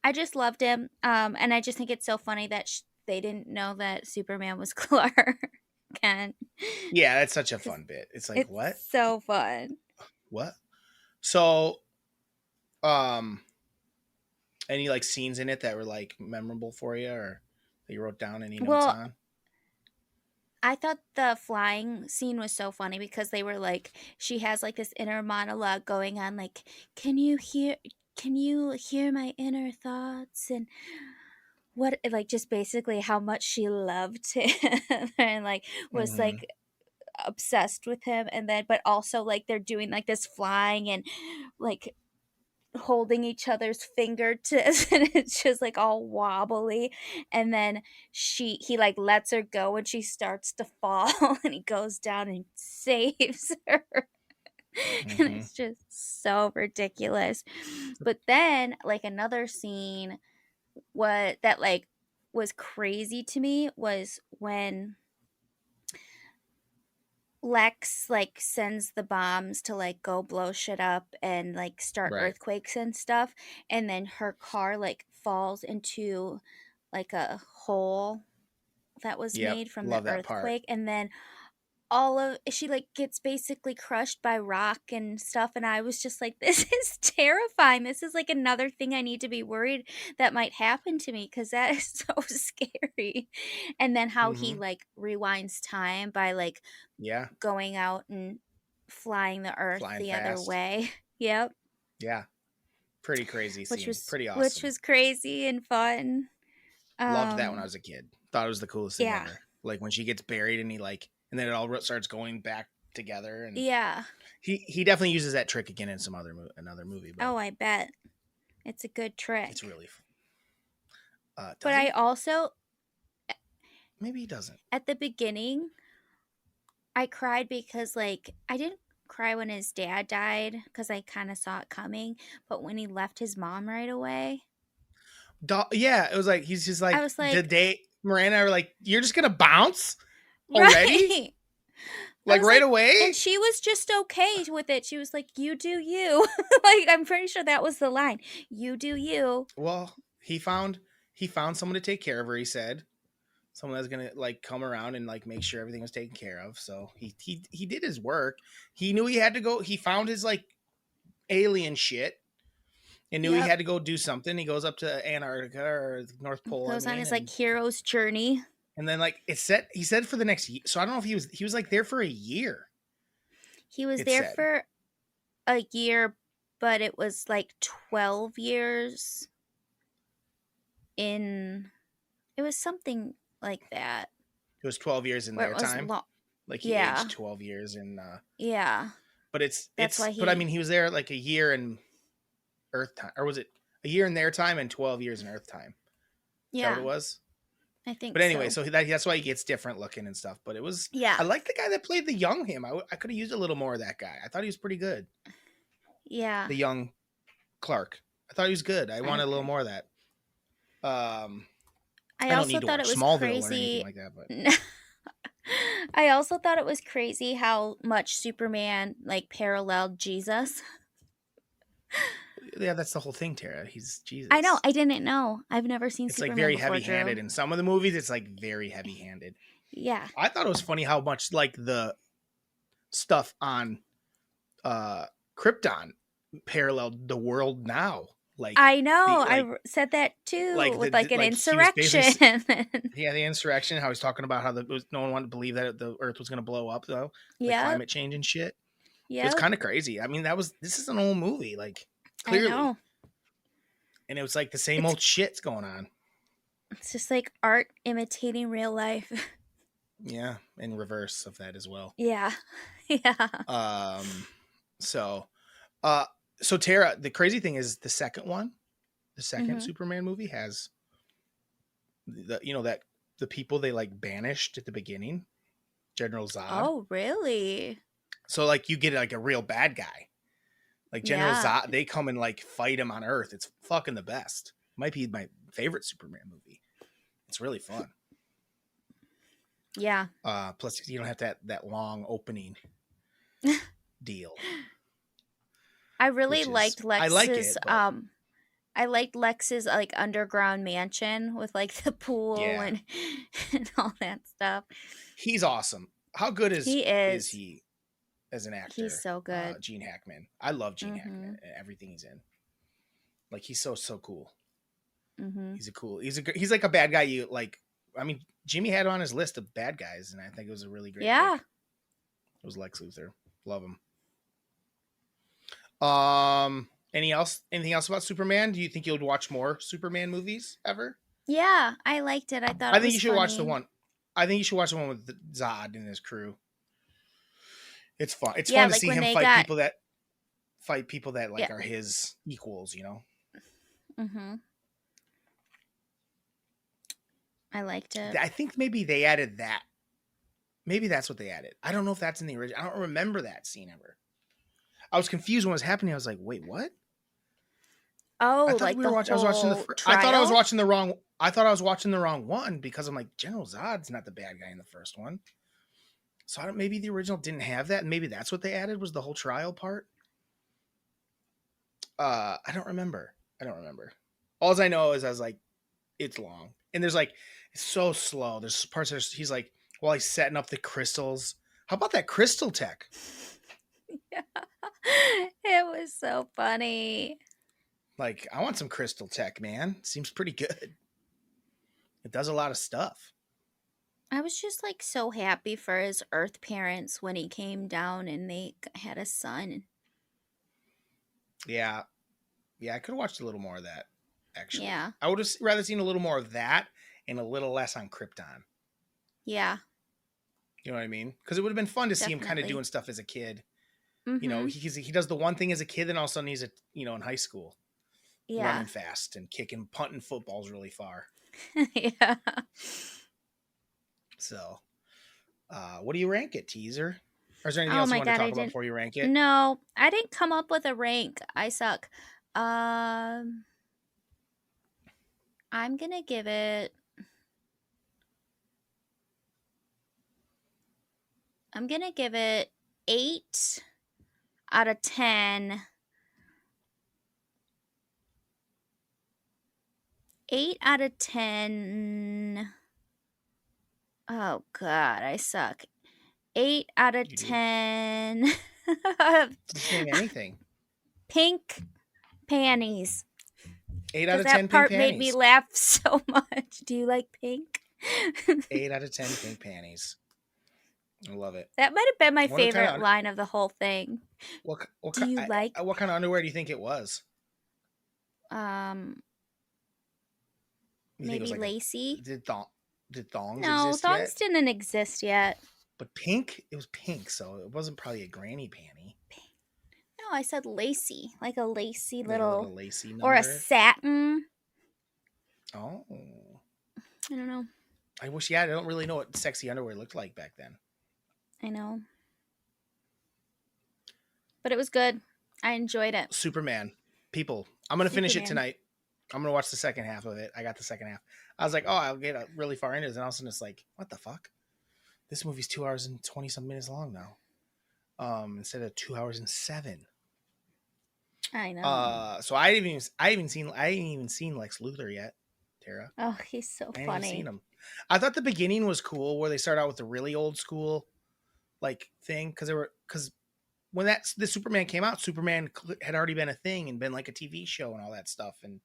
I just loved him. And I just think it's so funny that they didn't know that Superman was Clark Kent. Yeah, that's such a Just fun bit. It's like it's what? so fun. What? So, um, any like scenes in it that were like memorable for you, or that you wrote down any notes Well, on? I thought the flying scene was so funny because they were like, she has like this inner monologue going on, like, can you hear? Can you hear my inner thoughts? And what, like, just basically how much she loved him and like was Hmm. like obsessed with him. And then, but also like they're doing like this flying and like holding each other's fingertips and it's just like all wobbly, and then he like lets her go and she starts to fall and he goes down and saves her. And Hmm. it's just so ridiculous. But then like another scene what that like was crazy to me was when Lex like sends the bombs to like go blow shit up and like start Right. earthquakes and stuff, and then her car like falls into like a hole that was Yep. made from the Love that part. earthquake, and then all of she like gets basically crushed by rock and stuff, and I was just like, this is terrifying. This is like another thing I need to be worried that might happen to me because that is so scary. And then how he Hmm. like rewinds time by like Yeah. going out and flying the earth Flying the other fast. way. Yep. Yeah. Pretty crazy scene. Pretty Which awesome. was crazy and fun. Loved that when I Um was a kid. Thought it was the coolest thing yeah. ever. Like when she gets buried and he like, and then it all starts going back together, and Yeah. he definitely uses that trick again in some another movie, but Oh, I bet. It's a good it's trick. really But does I he? also, Maybe he doesn't. at the beginning, I cried because, like, I didn't cry when his dad died because I kind of saw it coming. But when he left his mom right away, Yeah, it was like he's just I like was the like, day Miranda are like, you're just gonna bounce already, right. I like was right like, and away. she was just okay with it. She was like, you do you. Like, I'm pretty sure that was the line. You do you. Well, he found someone to take care of her. He said someone that's gonna like come around and like make sure everything was taken care of. So he did his work. He knew he had to go. He found his like alien shit and knew he Yep. had to go do something. He goes up to Antarctica or the North Pole, I Goes on mean, his, like, hero's journey. and then like he said for the next year. So I don't know if he was like there for a year. He was It there said for a year, but it was like 12 years in, it was something like that, it was 12 years in where it their was time. long. Like he Yeah. aged 12 years in Yeah. but That's why but I mean he, he was there like a year in Earth time, or was it a year in their time and 12 years in Earth time? Is that what yeah, it was? I think But anyway, so. so that's why he gets different looking and stuff. But Yeah. I like the guy that played the young him. I could have used a little more of that guy. I thought he was pretty good. Yeah. The young Clark. I thought he was good. I I wanted a little agree. more of that. Um, I I don't also need to thought it watch was Smallville or anything crazy. like that, but I also thought it was crazy how much Superman, like, paralleled Jesus. yeah, that's the whole thing, Tara. He's I know. Jesus. I didn't know. I've never seen It's like Superman very before, heavy handed Drew. in some of the movies. It's like very heavy handed. Yeah. I thought it was funny how much like the stuff on uh Krypton paralleled the world now. Like I know. the Said that too, like with, the like, an like he was insurrection. basically yeah, the insurrection. How he's talking about how no one wanted to believe that the Earth was going to blow up though, like Yep. climate change and shit. It was Yep. kind of crazy. I mean, this is an old movie, like I clearly, know. and it was like the same It's old shit's going on. it's just like art imitating real life. Yeah, in reverse of that as well. Yeah. Yeah. Um, so, uh, so Tara, the crazy thing is the second one, the second Mhm. Superman movie has that the people they like banished at the beginning, General Zod. Oh, really? So like you get like a real bad guy, like General Yeah. Zod. They come and like fight him on Earth. It's fucking the best. Might be my favorite Superman movie. It's really fun. Yeah. Plus you don't have that long opening deal, I really which is liked I like Lex's it, but I liked Lex's, like, underground mansion with, like, the pool yeah, and all that stuff. he's awesome. How good He is is. he as an He's actor? so good. Gene Hackman. I love Gene Hackman Mhm. and everything he's in. Like he's so cool. Mhm. He's like a bad guy. You like, I mean, Jimmy had on his list of bad guys, and I think it was a really great Yeah. pick. It was Lex Luthor. Love him. Anything else about Superman? Do you think you'll watch more Superman movies ever? Yeah, I liked it. I thought I it think you was should watch the funny. one. I think you should watch the one with Zod and his crew. It's fun. It's Yeah, fun to like see when him they got, fight people that yeah. like are his equals. You know. Mhm. I liked it. I think maybe they added that. Maybe that's what they added. I don't know if that's in the original. I don't remember that scene ever. I was confused when it was happening. I was like, wait, what? I Oh, thought like we the were watching. I was watching whole I thought I was trial? watching the wrong. I thought I was watching the wrong one because I'm like General Zod's not the bad guy in the first one. So maybe the original didn't have that. Maybe that's what they added was the whole trial part. I don't remember. All I know is I was like, it's long, and there's like it's so slow. There's parts that he's like, while he's setting up the crystals. How about that crystal tech? Yeah. It was so funny. Like, I want some crystal tech, man. Seems pretty good. It does a lot of stuff. I was just, like, so happy for his Earth parents when he came down and they had a son. Yeah, yeah. I could have watched a little more of that. Actually, Yeah. I would have rather seen a little more of that and a little less on Krypton. Yeah. You know what I mean? Because it would have been fun to see him kind of Definitely. doing stuff as a kid. You know, Mm-hmm. he does the one thing as a kid, and all of a sudden he's in high school, Yeah. running fast and kicking, punting footballs really far. Yeah. So, what do you rank it, teaser? Or is there anything Oh else you my want to god, talk I about didn't. before you rank it? No, I didn't come up with a rank. I suck. Um, I'm gonna give it. I'm gonna give it 8 out of 10. 8 out of 10. Oh god, I suck. Eight out of You do. 10. Just name anything. Pink panties. Eight out Because of that 10 pink part made me panties. laugh so much. Do you like pink? 8 out of 10 pink panties. I love it. That might have been my I wonder favorite line of the whole thing. Do you like what kind of underwear do you think it was? um You think it was maybe like a lacy? did thongs No, exist thongs yet? didn't exist yet. But pink, it was pink, so it wasn't probably a granny panty. No, I said lacy, like a lacy Like a little, little lacy or a number. satin. Oh, I don't know. I wish. Yeah, I don't really know what sexy underwear looked like back then. I know. But it was good. I enjoyed it. Superman, people, I'm gonna finish it Superman. tonight. I'm gonna watch the second half of it. I got the second half. I was like, oh, I'll get really far into it, and all of a sudden it's like, what the fuck? This movie's 2 hours and 20 some minutes long now. Instead of 2 hours and 7. I know. So I haven't even seen Lex Luthor yet, Tara. Oh, he's so I haven't even seen funny. him. I thought the beginning was cool, where they start out with the really old school like thing, because when the Superman came out, Superman had already been a thing and been like a TV show and all that stuff, and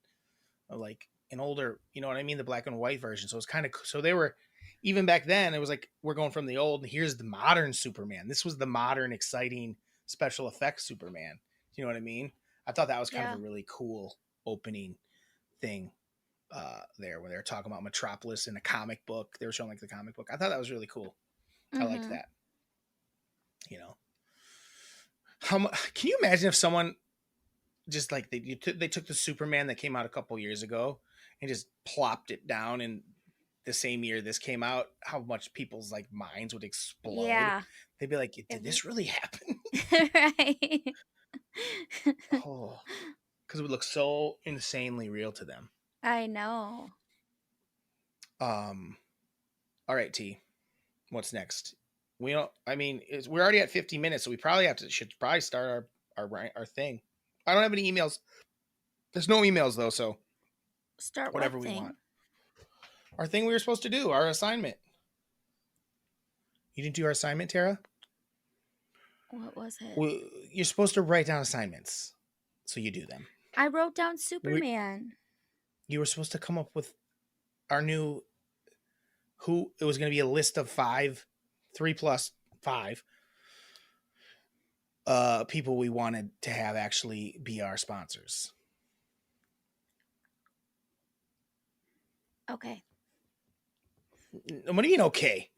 like an older, you know what I mean, the black and white version. So it's kind of, so they were, even back then it was like, we're going from the old and here's the modern Superman. This was the modern, exciting special effects Superman. You know what I mean? I thought that was kind of Yeah. a really cool opening thing there, where they were talking about Metropolis in a comic book. They were showing like the comic book. I thought that was really cool. I liked Mm-hmm. that. You know, can you imagine if someone just like they took the Superman that came out a couple years ago and just plopped it down in the same year this came out? How much people's like minds would explode? Yeah. They'd be like, "Did this really happen?" Right. Oh, because it would look so insanely real to them. I know. Um. All right, T. What's next? We don't. I mean, we're already at 50 minutes, so we probably should probably start our thing. I don't have any emails. There's no emails though, so Start what whatever we thing? want. Our thing we were supposed to do, our assignment. You didn't do our assignment, Tara? What was it? Well, you're supposed to write down assignments, so you do them. I wrote down Superman. You were supposed to come up with our new, who, it was going to be a list of 3 plus 5 people we wanted to have actually be our sponsors. Okay. What do you mean, okay?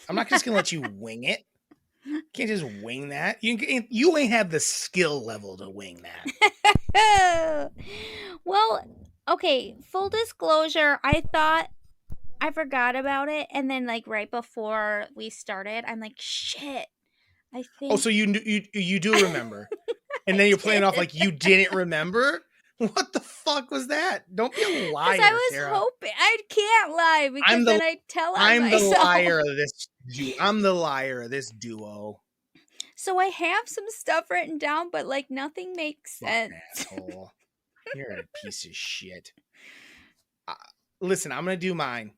I'm not just going to let you wing it. You can't just wing that. You ain't have the skill level to wing that. Well, okay, full disclosure, I thought I forgot about it, and then like right before we started, I'm like, shit. I Oh, think so you do remember, and I then you're playing off did. like you didn't remember. What the fuck was that? Don't be a Because I liar, was Tara. hoping I can't lie because I'm the then I tell on I'm the myself. liar of this. I'm the liar of this duo. So I have some stuff written down, but like nothing makes Fucking sense. asshole. You're a piece of shit. Uh, Listen, I'm gonna do mine.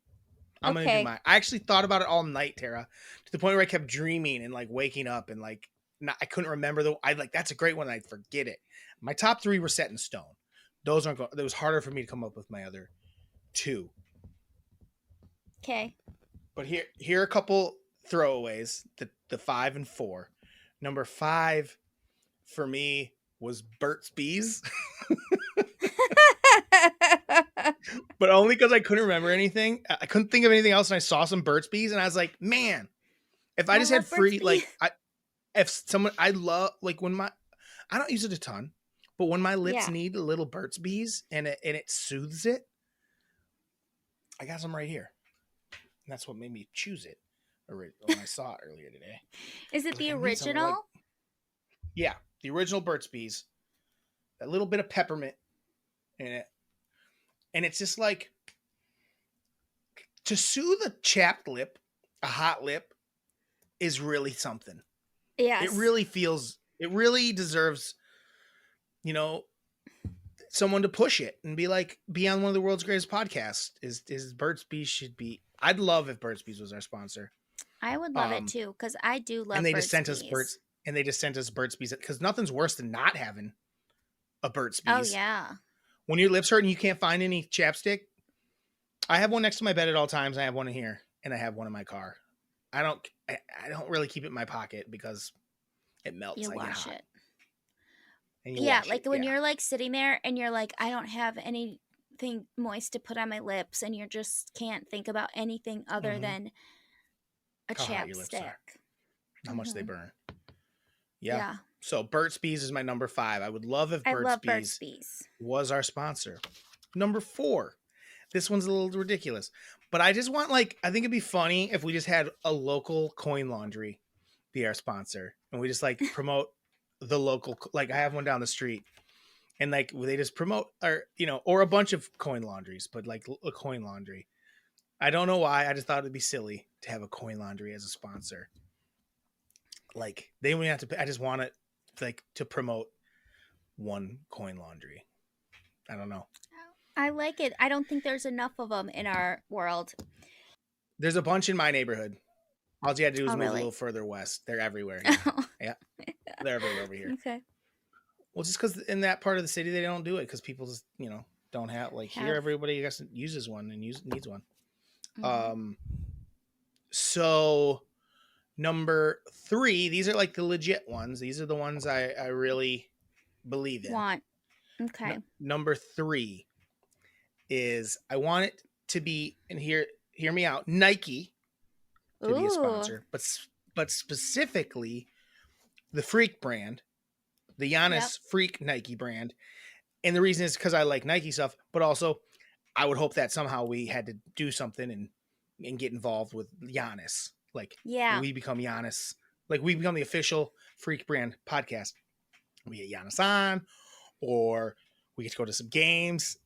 Okay. I actually thought about it all night, Tara, to the point where I kept dreaming and like waking up and like I couldn't remember I like, that's a great one. I'd forget it. My top 3 were set in stone. Those aren't going. It was harder for me to come up with my other 2. Okay. But here are a couple throwaways. The 5 and 4. Number 5 for me was Burt's Bees, but only because I couldn't remember anything. I couldn't think of anything else, and I saw some Burt's Bees, and I was like, man, If I I just had love Burt's free, Bees. if someone, I love, like I don't use it a ton, but when my lips Yeah. need a little Burt's Bees and it soothes it, I got some right here. And that's what made me choose it when I saw it earlier today. Is I it was the like, I need something like, original? yeah, the original Burt's Bees, that little bit of peppermint in it. And it's just like, to soothe a chapped lip, a hot lip, is really something. Yes. It really deserves, you know, someone to push it and be on one of the world's greatest podcasts. Is Burt's Bees should be. I'd love if Burt's Bees was our sponsor. I would love it Um, too, because I do and love they just Burt's sent us Bees. Burt's Bees, because nothing's worse than not having a Burt's Oh, Bees. yeah. When your lips hurt and you can't find any chapstick, I have one next to my bed at all times. I have one in here, and I have one in my car. I don't really keep it in my pocket because it melts. You I get wash hot. it. And you Yeah, wash like it. when Yeah. you're like sitting there and you're like, I don't have anything moist to put on my lips, and you just can't think about anything other than a How hot your lips chapstick. are. How much they burn. Yeah. Yeah. So Burt's Bees is my number 5. I would love if I Burt's love Burt's Bees Bees. was our sponsor. Number 4. This one's a little ridiculous, but I just want, like, I think it'd be funny if we just had a local coin laundry be our sponsor, and we just like promote the local, like I have one down the street, and like they just promote, or a bunch of coin laundries, but like a coin laundry. I don't know why. I just thought it'd be silly to have a coin laundry as a sponsor. Like they wouldn't have to. I just want it like to promote one coin laundry. I don't know. I like it. I don't think there's enough of them in our world. There's a bunch in my neighborhood. All you had to do was Oh, move a really? little further west. They're everywhere. Yeah, yeah, they're everywhere over here. Okay. Well, just because in that part of the city they don't do it because people just don't have here everybody I guess uses one and needs one. So number 3, these are like the legit ones. These are the ones I really believe in. Okay. Number 3 is I want it to be, and hear me out, Nike to be a sponsor, but specifically the Freak brand, the Giannis Freak Nike brand. And the reason is because I like Nike stuff, but also I would hope that somehow we had to do something and get involved with Giannis. Like, we become Giannis. Like, we become the official Freak brand podcast. We get Giannis on, or we get to go to some games,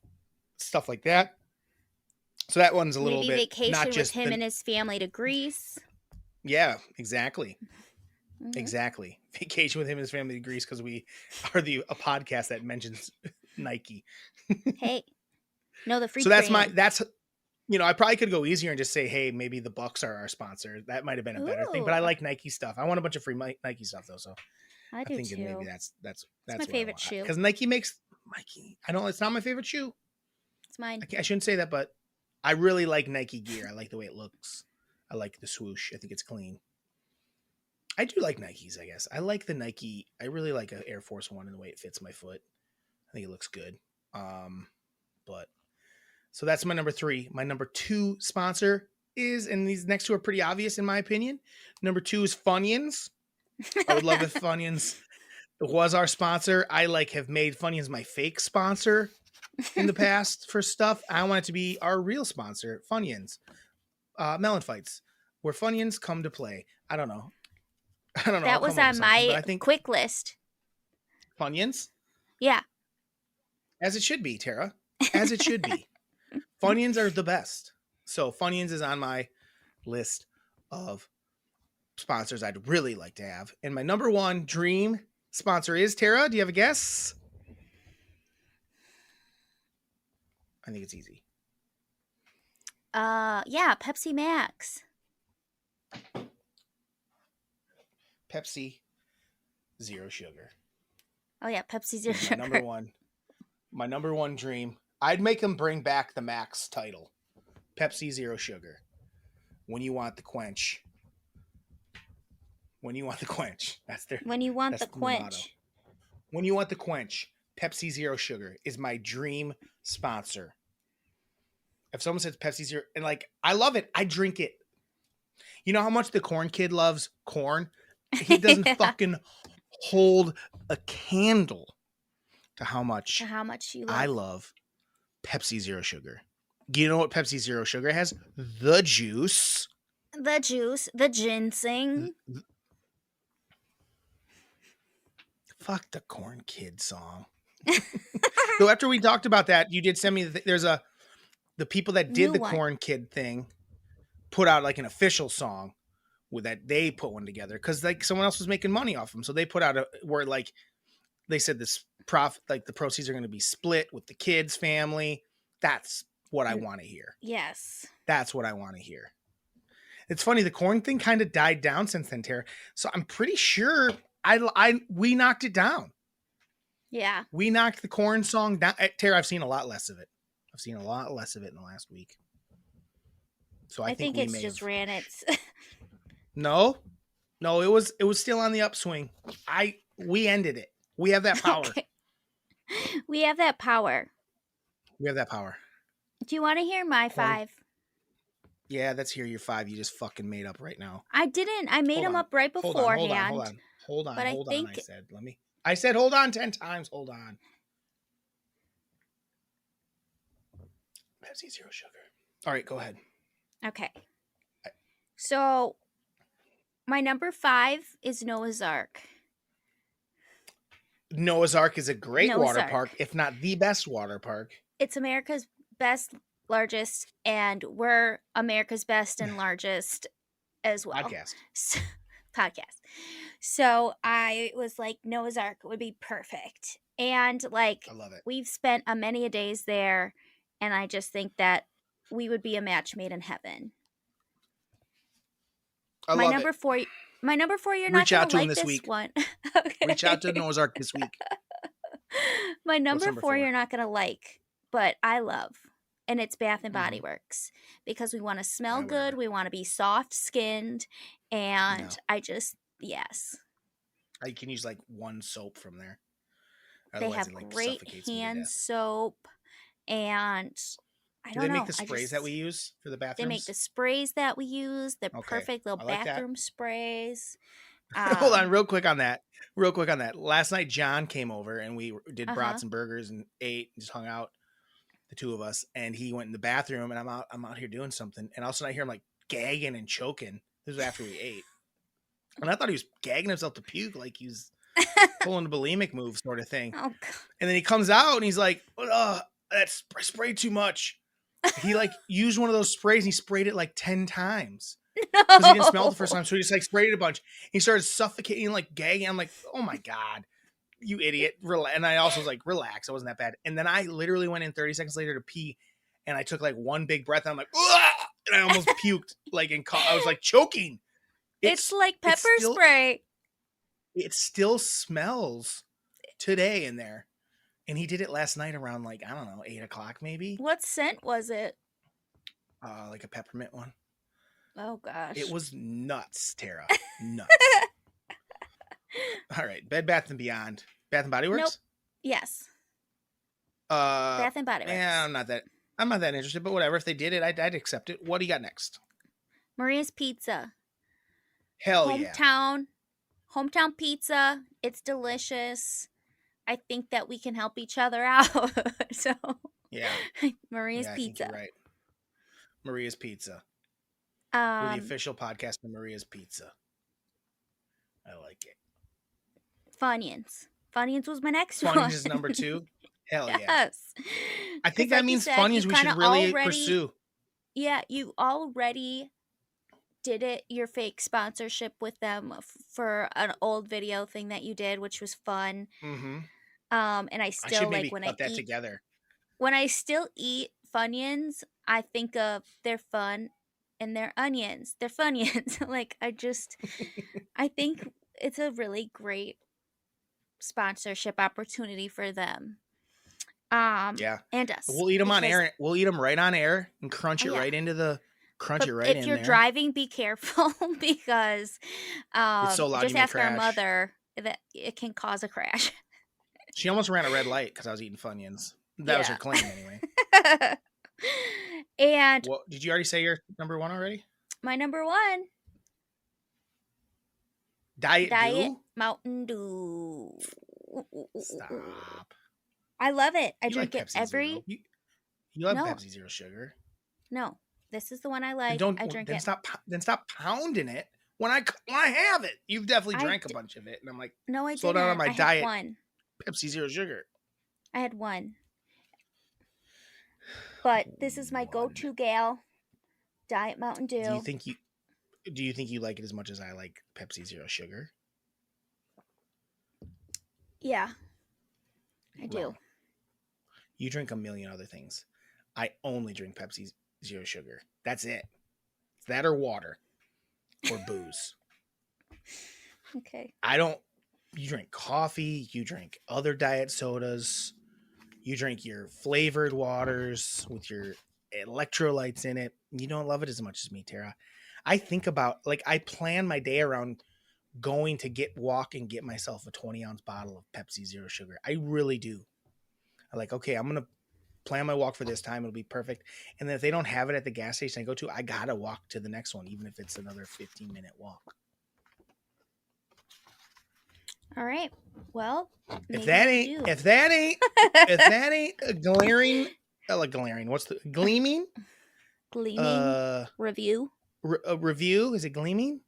stuff like that. So that one's a little bit vacation not just with him and his family to Greece. Yeah, exactly. Mm-hmm. Exactly. Vacation with him and his family to Greece because we are a podcast that mentions Nike. Hey, no, the Freak. So that's I probably could go easier and just say, hey, maybe the Bucks are our sponsor. That might have been a better thing, but I like Nike stuff. I want a bunch of free Nike stuff though. So I do think too. Maybe that's my favorite shoe. Because Nike makes Nike. It's not my favorite shoe. It's mine. I shouldn't say that, but I really like Nike gear. I like the way it looks. I like the swoosh. I think it's clean. I do like Nikes, I guess. I like the Nike. I really like an Air Force One and the way it fits my foot. I think it looks good. But so that's my number 3. My number 2 sponsor is, and these next two are pretty obvious in my opinion. Number 2 is Funyuns. I would love if Funyuns was our sponsor. I have made Funyuns my fake sponsor in the past for stuff. I want it to be our real sponsor, Funyuns. MELLONfights, where Funyuns come to play. I don't know. That was on my quick list. Funyuns? Yeah. As it should be, Tara. As it should be. Funyuns are the best. So Funyuns is on my list of sponsors I'd really like to have. And my number 1 dream sponsor is, Tara, do you have a guess? I think it's easy. Yeah, Pepsi Max. Pepsi Zero Sugar. Oh yeah, Pepsi Zero Sugar. My number one dream. I'd make them bring back the Max title. Pepsi Zero Sugar. When you want the quench. When you want the quench. That's their. When you want the quench. Motto. When you want the quench. Pepsi Zero Sugar is my dream sponsor. If someone says Pepsi Zero, and I love it, I drink it. You know how much the corn kid loves corn? He doesn't fucking hold a candle to how much you I love love Pepsi Zero Sugar. Do you know what Pepsi Zero Sugar has? The juice. the juice, the ginseng. Fuck the corn kid song. So after we talked about that, you did send me there's the people that did the corn kid thing put out like an official song with that they put one together because like someone else was making money off them, so they put out a where like they said this profit, like the proceeds are going to be split with the kids' family. That's what I want to hear. Yes, that's what I want to hear. It's funny, the corn thing kind of died down since then, Tara. So I'm pretty sure we knocked it down. Yeah, we knocked the corn song down. Tara, I've seen a lot less of it. I've seen a lot less of it in the last week. So I think it's just ran its. No, it was still on the upswing. We ended it. We have that power. Okay. We have that power. We have that power. Do you want to hear my 5? Yeah, let's hear your 5 you just fucking made up right now. I didn't. I made them up right beforehand. Hold on. I said hold on 10 times. Hold on. Pepsi Zero Sugar. All right, go ahead. Okay. So my number 5 is Noah's Ark. Noah's Ark is a great water park, if not the best water park. It's America's best, largest, and we're America's best and largest as well. Podcast. So I was like, Noah's Ark would be perfect. And like, I love it. We've spent a many a days there, and I just think that we would be a match made in heaven. My number 4, you're not going to like this one. Okay. Reach out to Noah's Ark this week. My number 4 you're not going to like, but I love. And it's Bath and Body Works because we want to smell good. We want to be soft skinned. And yes. I can use like one soap from there. Otherwise, they have great hand soap. And I don't know. Do they make the sprays that we use for the bathrooms? They make the sprays that we use. They're perfect little bathroom sprays. Hold on, real quick on that. Last night, John came over and we did brats and burgers and ate and just hung out, the two of us. And he went in the bathroom and I'm out here doing something. And all of a sudden I hear him like gagging and choking. This was after we ate. And I thought he was gagging himself to puke, like he was pulling a bulimic move sort of thing. Oh, God. And then he comes out and he's like, that's sprayed too much. He like used one of those sprays and he sprayed it like 10 times. Because he didn't smell it the first time, so he just like sprayed it a bunch. He started suffocating, like gagging. I'm like, oh my God, you idiot. And I also was like, relax, it wasn't that bad. And then I literally went in 30 seconds later to pee, and I took like one big breath, and I'm like, and I almost puked. Like I was like choking. It's like pepper spray. It still smells today in there. And he did it last night around like, I don't know, 8 o'clock maybe. What scent was it? Like a peppermint one. Oh, gosh. It was nuts, Tara. Nuts. All right. Bed Bath & Beyond. Bath and Body Works? Nope. Yes. Bath and Body Works. Yeah, I'm not that interested, but whatever. If they did it, I'd accept it. What do you got next? Maria's Pizza. Hell yeah. Hometown pizza. It's delicious. I think that we can help each other out. So yeah. Maria's Pizza. I think you're right. Maria's Pizza. We're the official podcast of Maria's Pizza. I like it. Funyuns was my next one. Funyuns is number 2? Hell yeah. Yes. I think that means Funyuns we should really pursue. Yeah, you already did it, your fake sponsorship with them for an old video thing that you did, which was fun. Mm-hmm. And I still when I eat together. When I still eat Funyuns, I think of their fun and their onions. They're Funyuns. Like I think it's a really great sponsorship opportunity for them. Yeah, and us. We'll eat them on air. We'll eat them right on air and crunch it right into the. If you're driving, be careful because it's so loud. Just ask our mother that it can cause a crash. She almost ran a red light because I was eating Funyuns. That was her claim anyway. And did you already say your number 1 already? My number 1 Diet Diet Dew? Mountain Dew. Stop. I love it. I You like drink it Pepsi Zero. every. You love No, Pepsi Zero Sugar. no. This is the one I Then like. don't I drink then it. stop pounding it when I have it. You've definitely I drank a bunch of it, and I'm like, no, I slow down on didn't. my I had diet one. Pepsi Zero Sugar. I had one. But this is my One. go-to gal. Diet Mountain Do you Dew. think you like it as much as I like Pepsi Zero Sugar? Yeah, I do. Wrong. You drink a million other things. I only drink Pepsi Zero Sugar. That's it. It's that or water or booze. Okay. I don't. You drink coffee. You drink other diet sodas. You drink your flavored waters with your electrolytes in it. You don't love it as much as me, Tara. I think about I plan my day around going to walk and get myself a 20-ounce bottle of Pepsi Zero Sugar. I really do. I'm like, okay, I'm gonna plan my walk for this time. It'll be perfect. And then if they don't have it at the gas station I go to, I gotta walk to the next one, even if it's another 15-minute walk. All right. Well, If that ain't a glaring, what's the gleaming? Gleaming review. A review? Is it gleaming?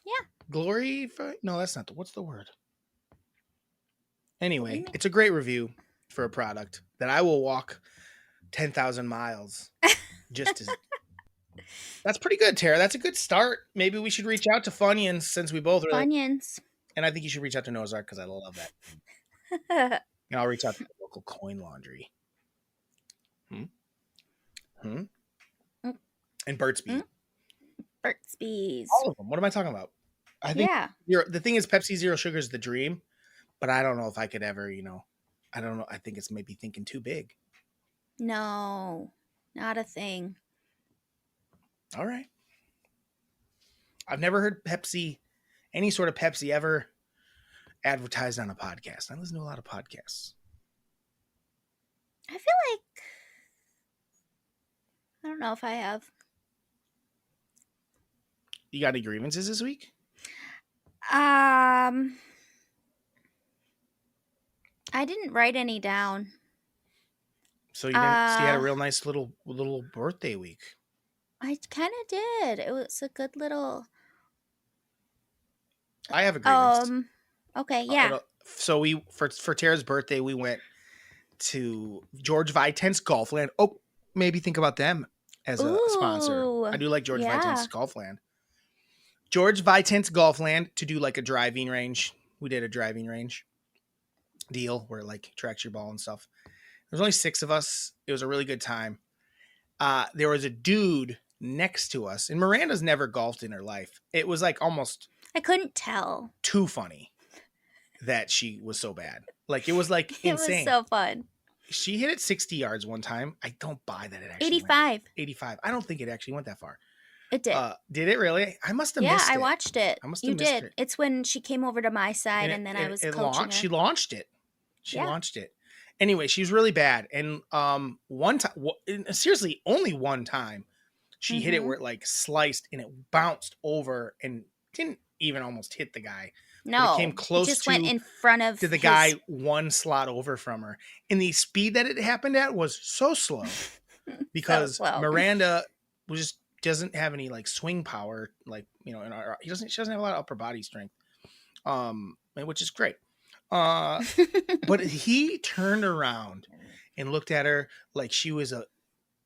Yeah. Glory? No, that's not what's the word? Anyway, Gleaming? it's a great review for a product that I will walk 10,000 miles just to. That's pretty good, Tara. That's a good start. Maybe we should reach out to Funyuns since we both really. Funyuns. And I think you should reach out to Noah's Ark because I love that. And I'll reach out to the local coin laundry. And Burt's Bees. Burt's Bees. All of them. What am I talking about? I think the thing is Pepsi Zero Sugar is the dream, but I don't know if I could ever, I don't know. I think it's maybe thinking too big. No, not a thing. All right. I've never heard any sort of Pepsi ever advertised on a podcast. I listen to a lot of podcasts. I feel like I don't know if I have. You got any grievances this week? I didn't write any down. So you didn't. So you had a real nice little birthday week. I kind of did. It was a good little. I have a grievance. Okay, yeah. So for Tara's birthday, we went to George Vitent's Golfland. Oh, maybe think about them as a sponsor. I do like George Vitent's Golfland. George Vitent's Golfland to do like a driving range. We did a driving range deal where it tracks your ball and stuff. There was only 6 of us. It was a really good time. There was a dude next to us, and Miranda's never golfed in her life. It was almost. I couldn't tell. Too funny that she was so bad. It was insane. It was so fun. She hit it 60 yards one time. I don't buy that it actually 85. went. 85. I don't think it actually went that far. It did. Did it really? I must have missed it. Yeah, I watched it. I must have you missed did. it. It's when she came over to my side, and then I was coaching her. She launched it. She launched it. Anyway, she was really bad. And one time, seriously, only one time, she hit it where it sliced and it bounced over and didn't even almost hit the guy. No, it came close it just went in front of the guy one slot over from her. And the speed that it happened at was so slow because Miranda doesn't have any swing power, she doesn't have a lot of upper body strength, which is great. But he turned around and looked at her like she was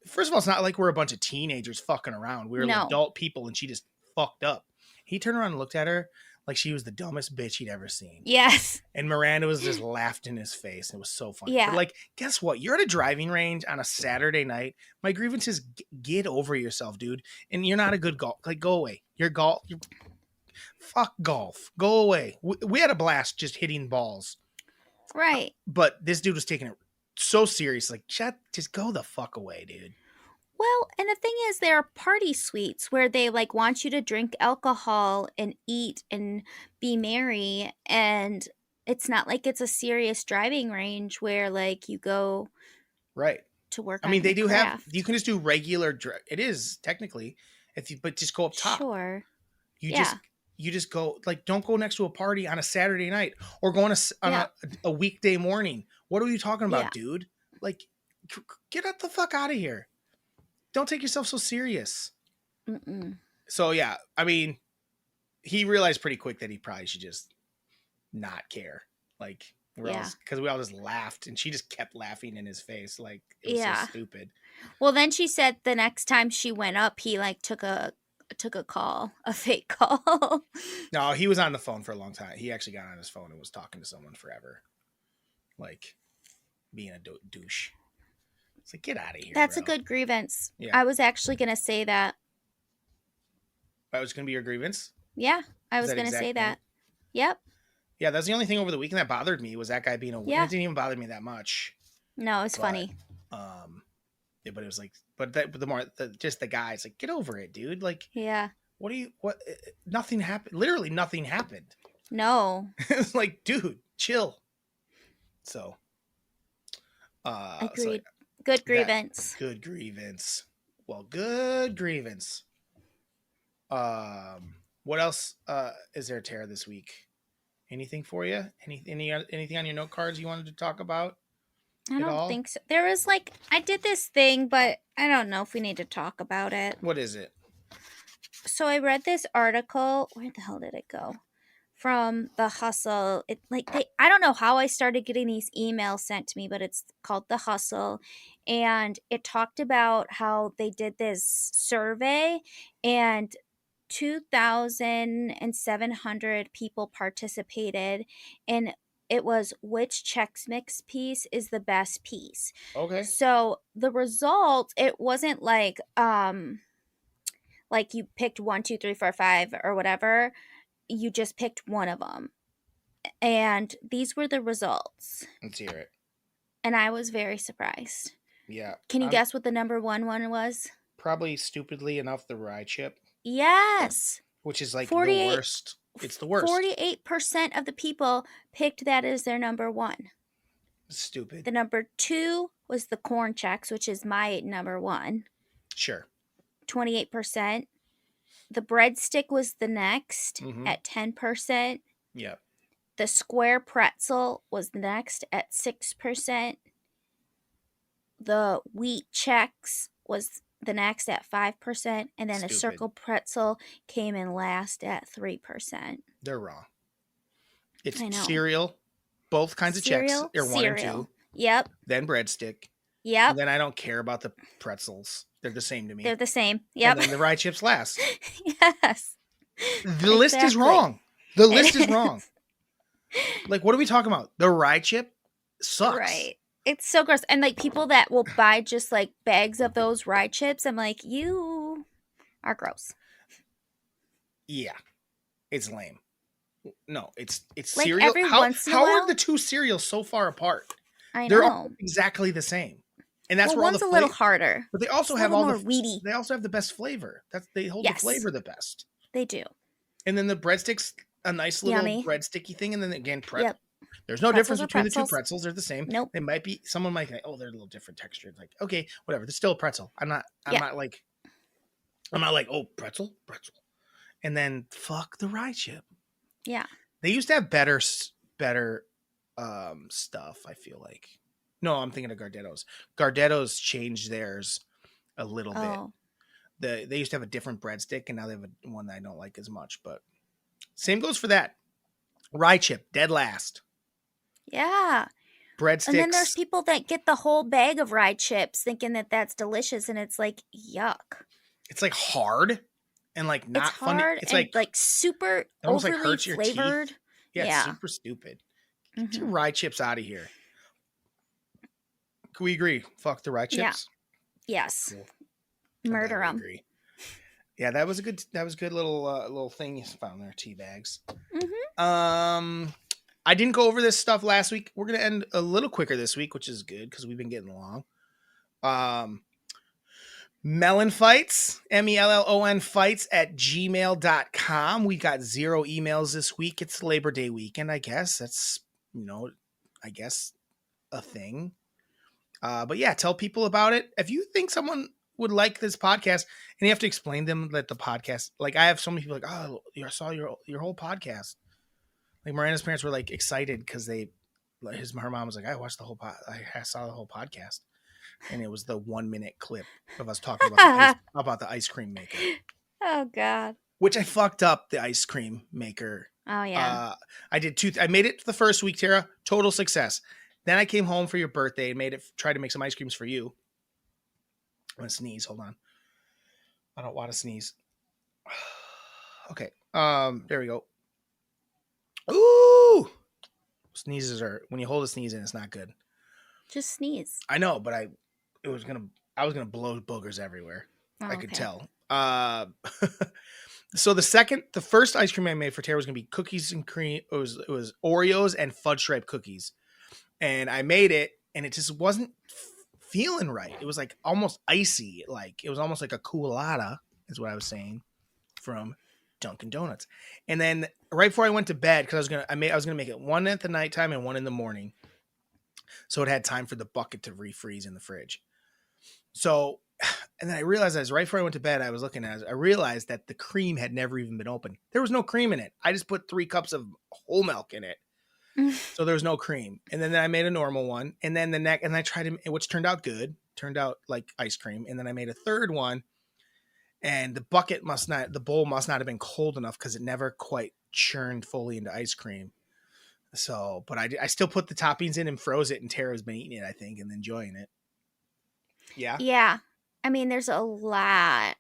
first of all, it's not like we're a bunch of teenagers fucking around. We were adult people and she just fucked up. He turned around and looked at her like she was the dumbest bitch he'd ever seen. Yes. And Miranda was just laughed in his face. It was so funny. Yeah. But guess what? You're at a driving range on a Saturday night. My grievance is get over yourself, dude. And you're not a good golf. Go away. Fuck golf. Go away. We had a blast just hitting balls. Right. But this dude was taking it so serious. Just go the fuck away, dude. Well, and the thing is, there are party suites where they want you to drink alcohol and eat and be merry, and it's not like it's a serious driving range where you go right to work. I mean, they do have. You can just do regular. It is technically, but just go up top. Sure. Just you just go, like, don't go next to a party on a Saturday night or go on Yeah. a weekday morning. What are you talking Yeah. about, dude? Like, get the fuck out of here. Don't take yourself so serious. Mm-mm. So yeah, I mean, he realized pretty quick that he probably should just not care. Like, Yeah. because we all just laughed, and she just kept laughing in his face. Like, it was so Yeah. stupid. Well, then she said the next time she went up, he like took a call, a fake call. No, he was on the phone for a long time. He actually got on his phone and was talking to someone forever. Like, being a douche. It's like, get out of here, That's bro. a good grievance. Yeah. I was actually going to say that. That was going to be your grievance? Yeah, I Is was that going to say exact that. thing? Yep. Yeah, that's the only thing over the weekend that bothered me was that guy being a. Yeah. It didn't even bother me that much. No, it's But, funny. yeah, but it was like, but the more, just the guys, like, get over it, dude. Like, Yeah. what? Nothing happened. Literally nothing happened. No. It's like, dude, chill. So, Agreed. Good grievance. Good grievance. Well, good grievance. What else is there, Tara, this week? Anything for you? Anything on your note cards you wanted to talk about? I don't think so. There was like, I did this thing, but I don't know if we need to talk about it. What is it? So I read this article. Where the hell did it go? From The Hustle. I don't know how I started getting these emails sent to me, but it's called The Hustle. And it talked about how they did this survey and 2,700 people participated, and it was which Chex Mix piece is the best piece. Okay. So the result, it wasn't like you picked 1, 2, 3, 4, 5 or whatever. You just picked one of them. And these were the results. Let's hear it. And I was very surprised. Yeah. Can you guess what the number one was? Probably, stupidly enough, the rye chip. Yes. Which is like the worst. It's the worst. 48% of the people picked that as their number one. Stupid. The number 2 was the corn Chex, which is my number 1. Sure. 28%. The breadstick was the next at 10%. Yeah. The square pretzel was next at 6%. The wheat Chex was the next at 5%. And then a circle pretzel came in last at 3%. They're wrong. It's cereal. Both kinds of Chex are 1 and 2. Yep. Then breadstick. Yep. And then I don't care about the pretzels. They're the same to me. They're the same. Yep. And then the rye chips last. Yes. The list is wrong. The list is wrong. Like, what are we talking about? The rye chip sucks. Right. It's so gross. And like people that will buy just like bags of those rye chips, I'm like, you are gross. Yeah. It's lame. No, it's like cereal. Every once in a while, how are the two cereals so far apart? I know. They're all exactly the same. And that's where one's all the a little harder. But they also it's have all the weedy. They also have the best flavor. They hold the flavor the best. They do. And then the breadsticks, a nice little breadsticky thing, and then again, Yep. There's no difference between the two pretzels. They're the same. Nope. They might be. Someone might think, oh, they're a little different texture. Like, okay, whatever. They're still a pretzel. I'm not like, oh, pretzel. And then fuck the rye chip. Yeah. They used to have better stuff, I feel like. No, I'm thinking of Gardetto's. Gardetto's changed theirs a little bit. They used to have a different breadstick, and now they have one that I don't like as much. But same goes for that. Rye chip, dead last. Yeah. Breadsticks. And then there's people that get the whole bag of rye chips thinking that that's delicious, and it's like, yuck. It's like hard and like not funny. It's like super almost overly like hurts your flavored. Teeth. Yeah, it's super stupid. Get your rye chips out of here. Can we agree? Fuck the rye chips. Yeah. Yes. Cool. Murder them. Yeah, that was a good little thing you found there. Tea bags. I didn't go over this stuff last week. We're gonna end a little quicker this week, which is good because we've been getting along. MELLONfights, MELLON fights at gmail.com. We got 0 emails this week. It's Labor Day weekend, I guess. That's, a thing. But yeah, tell people about it. If you think someone would like this podcast, and you have to explain to them that the podcast, like I have so many people like, oh, I saw your whole podcast. Like Miranda's parents were like excited because her mom was like, I watched the whole I saw the whole podcast, and it was the 1 minute clip of us talking about the ice cream maker. Oh God. Which I fucked up the ice cream maker. Oh yeah. I did I made it the first week, Tara. Total success. Then I came home for your birthday and tried to make some ice creams for you. I'm gonna sneeze. Hold on. I don't want to sneeze. Okay. There we go. Ooh. Sneezes are, when you hold a sneeze in, it's not good. Just sneeze. I know, but I was gonna blow boogers everywhere. Oh, I could tell. So the first ice cream I made for Tara was gonna be cookies and cream. It was Oreos and fudge stripe cookies, and I made it, and it just wasn't feeling right. It was like almost icy, like it was almost like a coolada, is what I was saying, from Dunkin' Donuts. And then right before I went to bed, because I was gonna make it one at the nighttime and one in the morning, so it had time for the bucket to refreeze in the fridge. So, and then I realized as right before I went to bed, I realized that the cream had never even been opened. There was no cream in it. I just put 3 cups of whole milk in it. So there was no cream. And then I made a normal one. And then and I tried to, which turned out good, turned out like ice cream. And then I made a third one, and the bowl must not have been cold enough because it never quite churned fully into ice cream. So, but I still put the toppings in and froze it, and Tara's been eating it, I think, and enjoying it. Yeah. Yeah. I mean, there's a lot.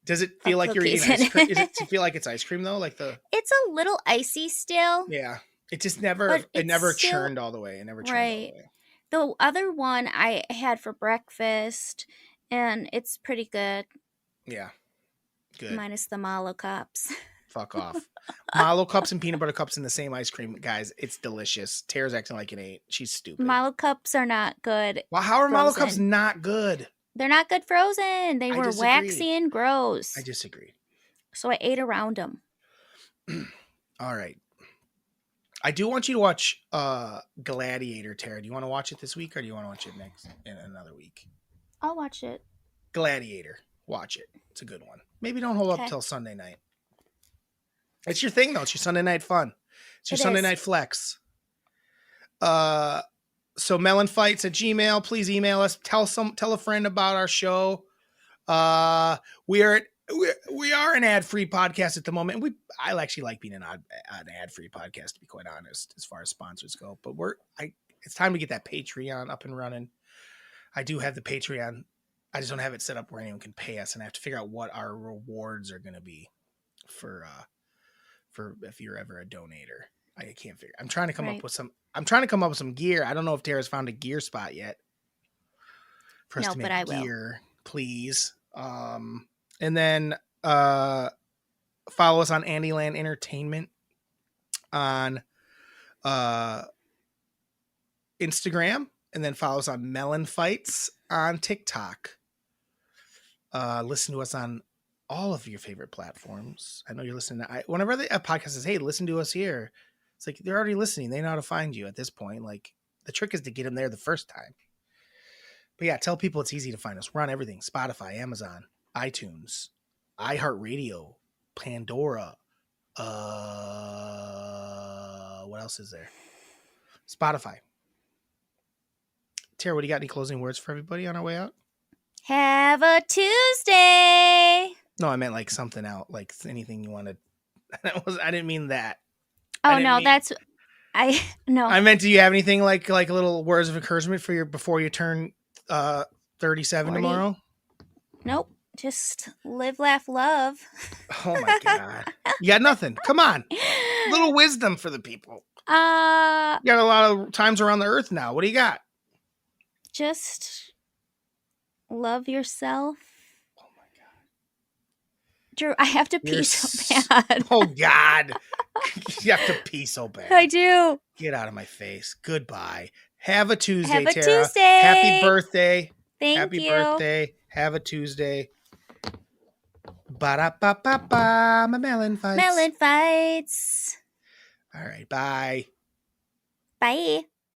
Does it feel like you're eating ice cream? Does it feel like it's ice cream though? It's a little icy still. Yeah. It just never churned all the way. It never churned all the way. The other one I had for breakfast, and it's pretty good. Yeah. Good. Minus the mallow cups. Fuck off. Mallow cups and peanut butter cups in the same ice cream, guys. It's delicious. Tara's acting like it ain't. She's stupid. Mallow cups are not good. Well, how are mallow cups not good? They're not good frozen. They were waxy and gross. I disagree. So I ate around them. All right. I do want you to watch Gladiator, Tara. Do you want to watch it this week, or do you want to watch it in another week? I'll watch it. Gladiator. Watch it. It's a good one. Maybe don't hold up till Sunday night. It's your thing, though. It's your Sunday night fun. It's your Sunday night flex. So MELLONfights@gmail.com. Please email us. Tell a friend about our show. We are an ad-free podcast at the moment. I actually like being an ad-free podcast, to be quite honest, as far as sponsors go. But it's time to get that Patreon up and running. I do have the Patreon. I just don't have it set up where anyone can pay us, and I have to figure out what our rewards are going to be for if you're ever a donator. I can't figure. I'm trying to come up with some gear. I don't know if Tara's found a gear spot yet for us to make gear, please. And then follow us on Andyland Entertainment on Instagram, and then follow us on MELLONfights on TikTok. Listen to us on all of your favorite platforms. I know you're listening whenever a podcast says, hey, listen to us here, it's like they're already listening. They know how to find you at this point. Like, the trick is to get them there the first time. But yeah, tell people it's easy to find us. We're on everything: Spotify, Amazon, iTunes, iHeartRadio, Pandora. What else is there? Spotify. Tara, what do you got? Any closing words for everybody on our way out? Have a Tuesday. No, I meant like something out, like anything you wanted. I didn't mean that. Oh no, no. I meant, do you have anything like little words of encouragement for before you turn 37 40? Tomorrow? Nope. Just live, laugh, love. Oh my God. You got nothing. Come on. Little wisdom for the people. You got a lot of times around the earth now. What do you got? Just love yourself. Oh my God. Drew, I have to pee so bad. Oh God. You have to pee so bad. I do. Get out of my face. Goodbye. Have a Tuesday, Have a Tara. Tuesday. Happy birthday. Happy birthday. Have a Tuesday. Ba-da-ba-ba-ba. My MELLONfights. MELLONfights. All right. Bye. Bye.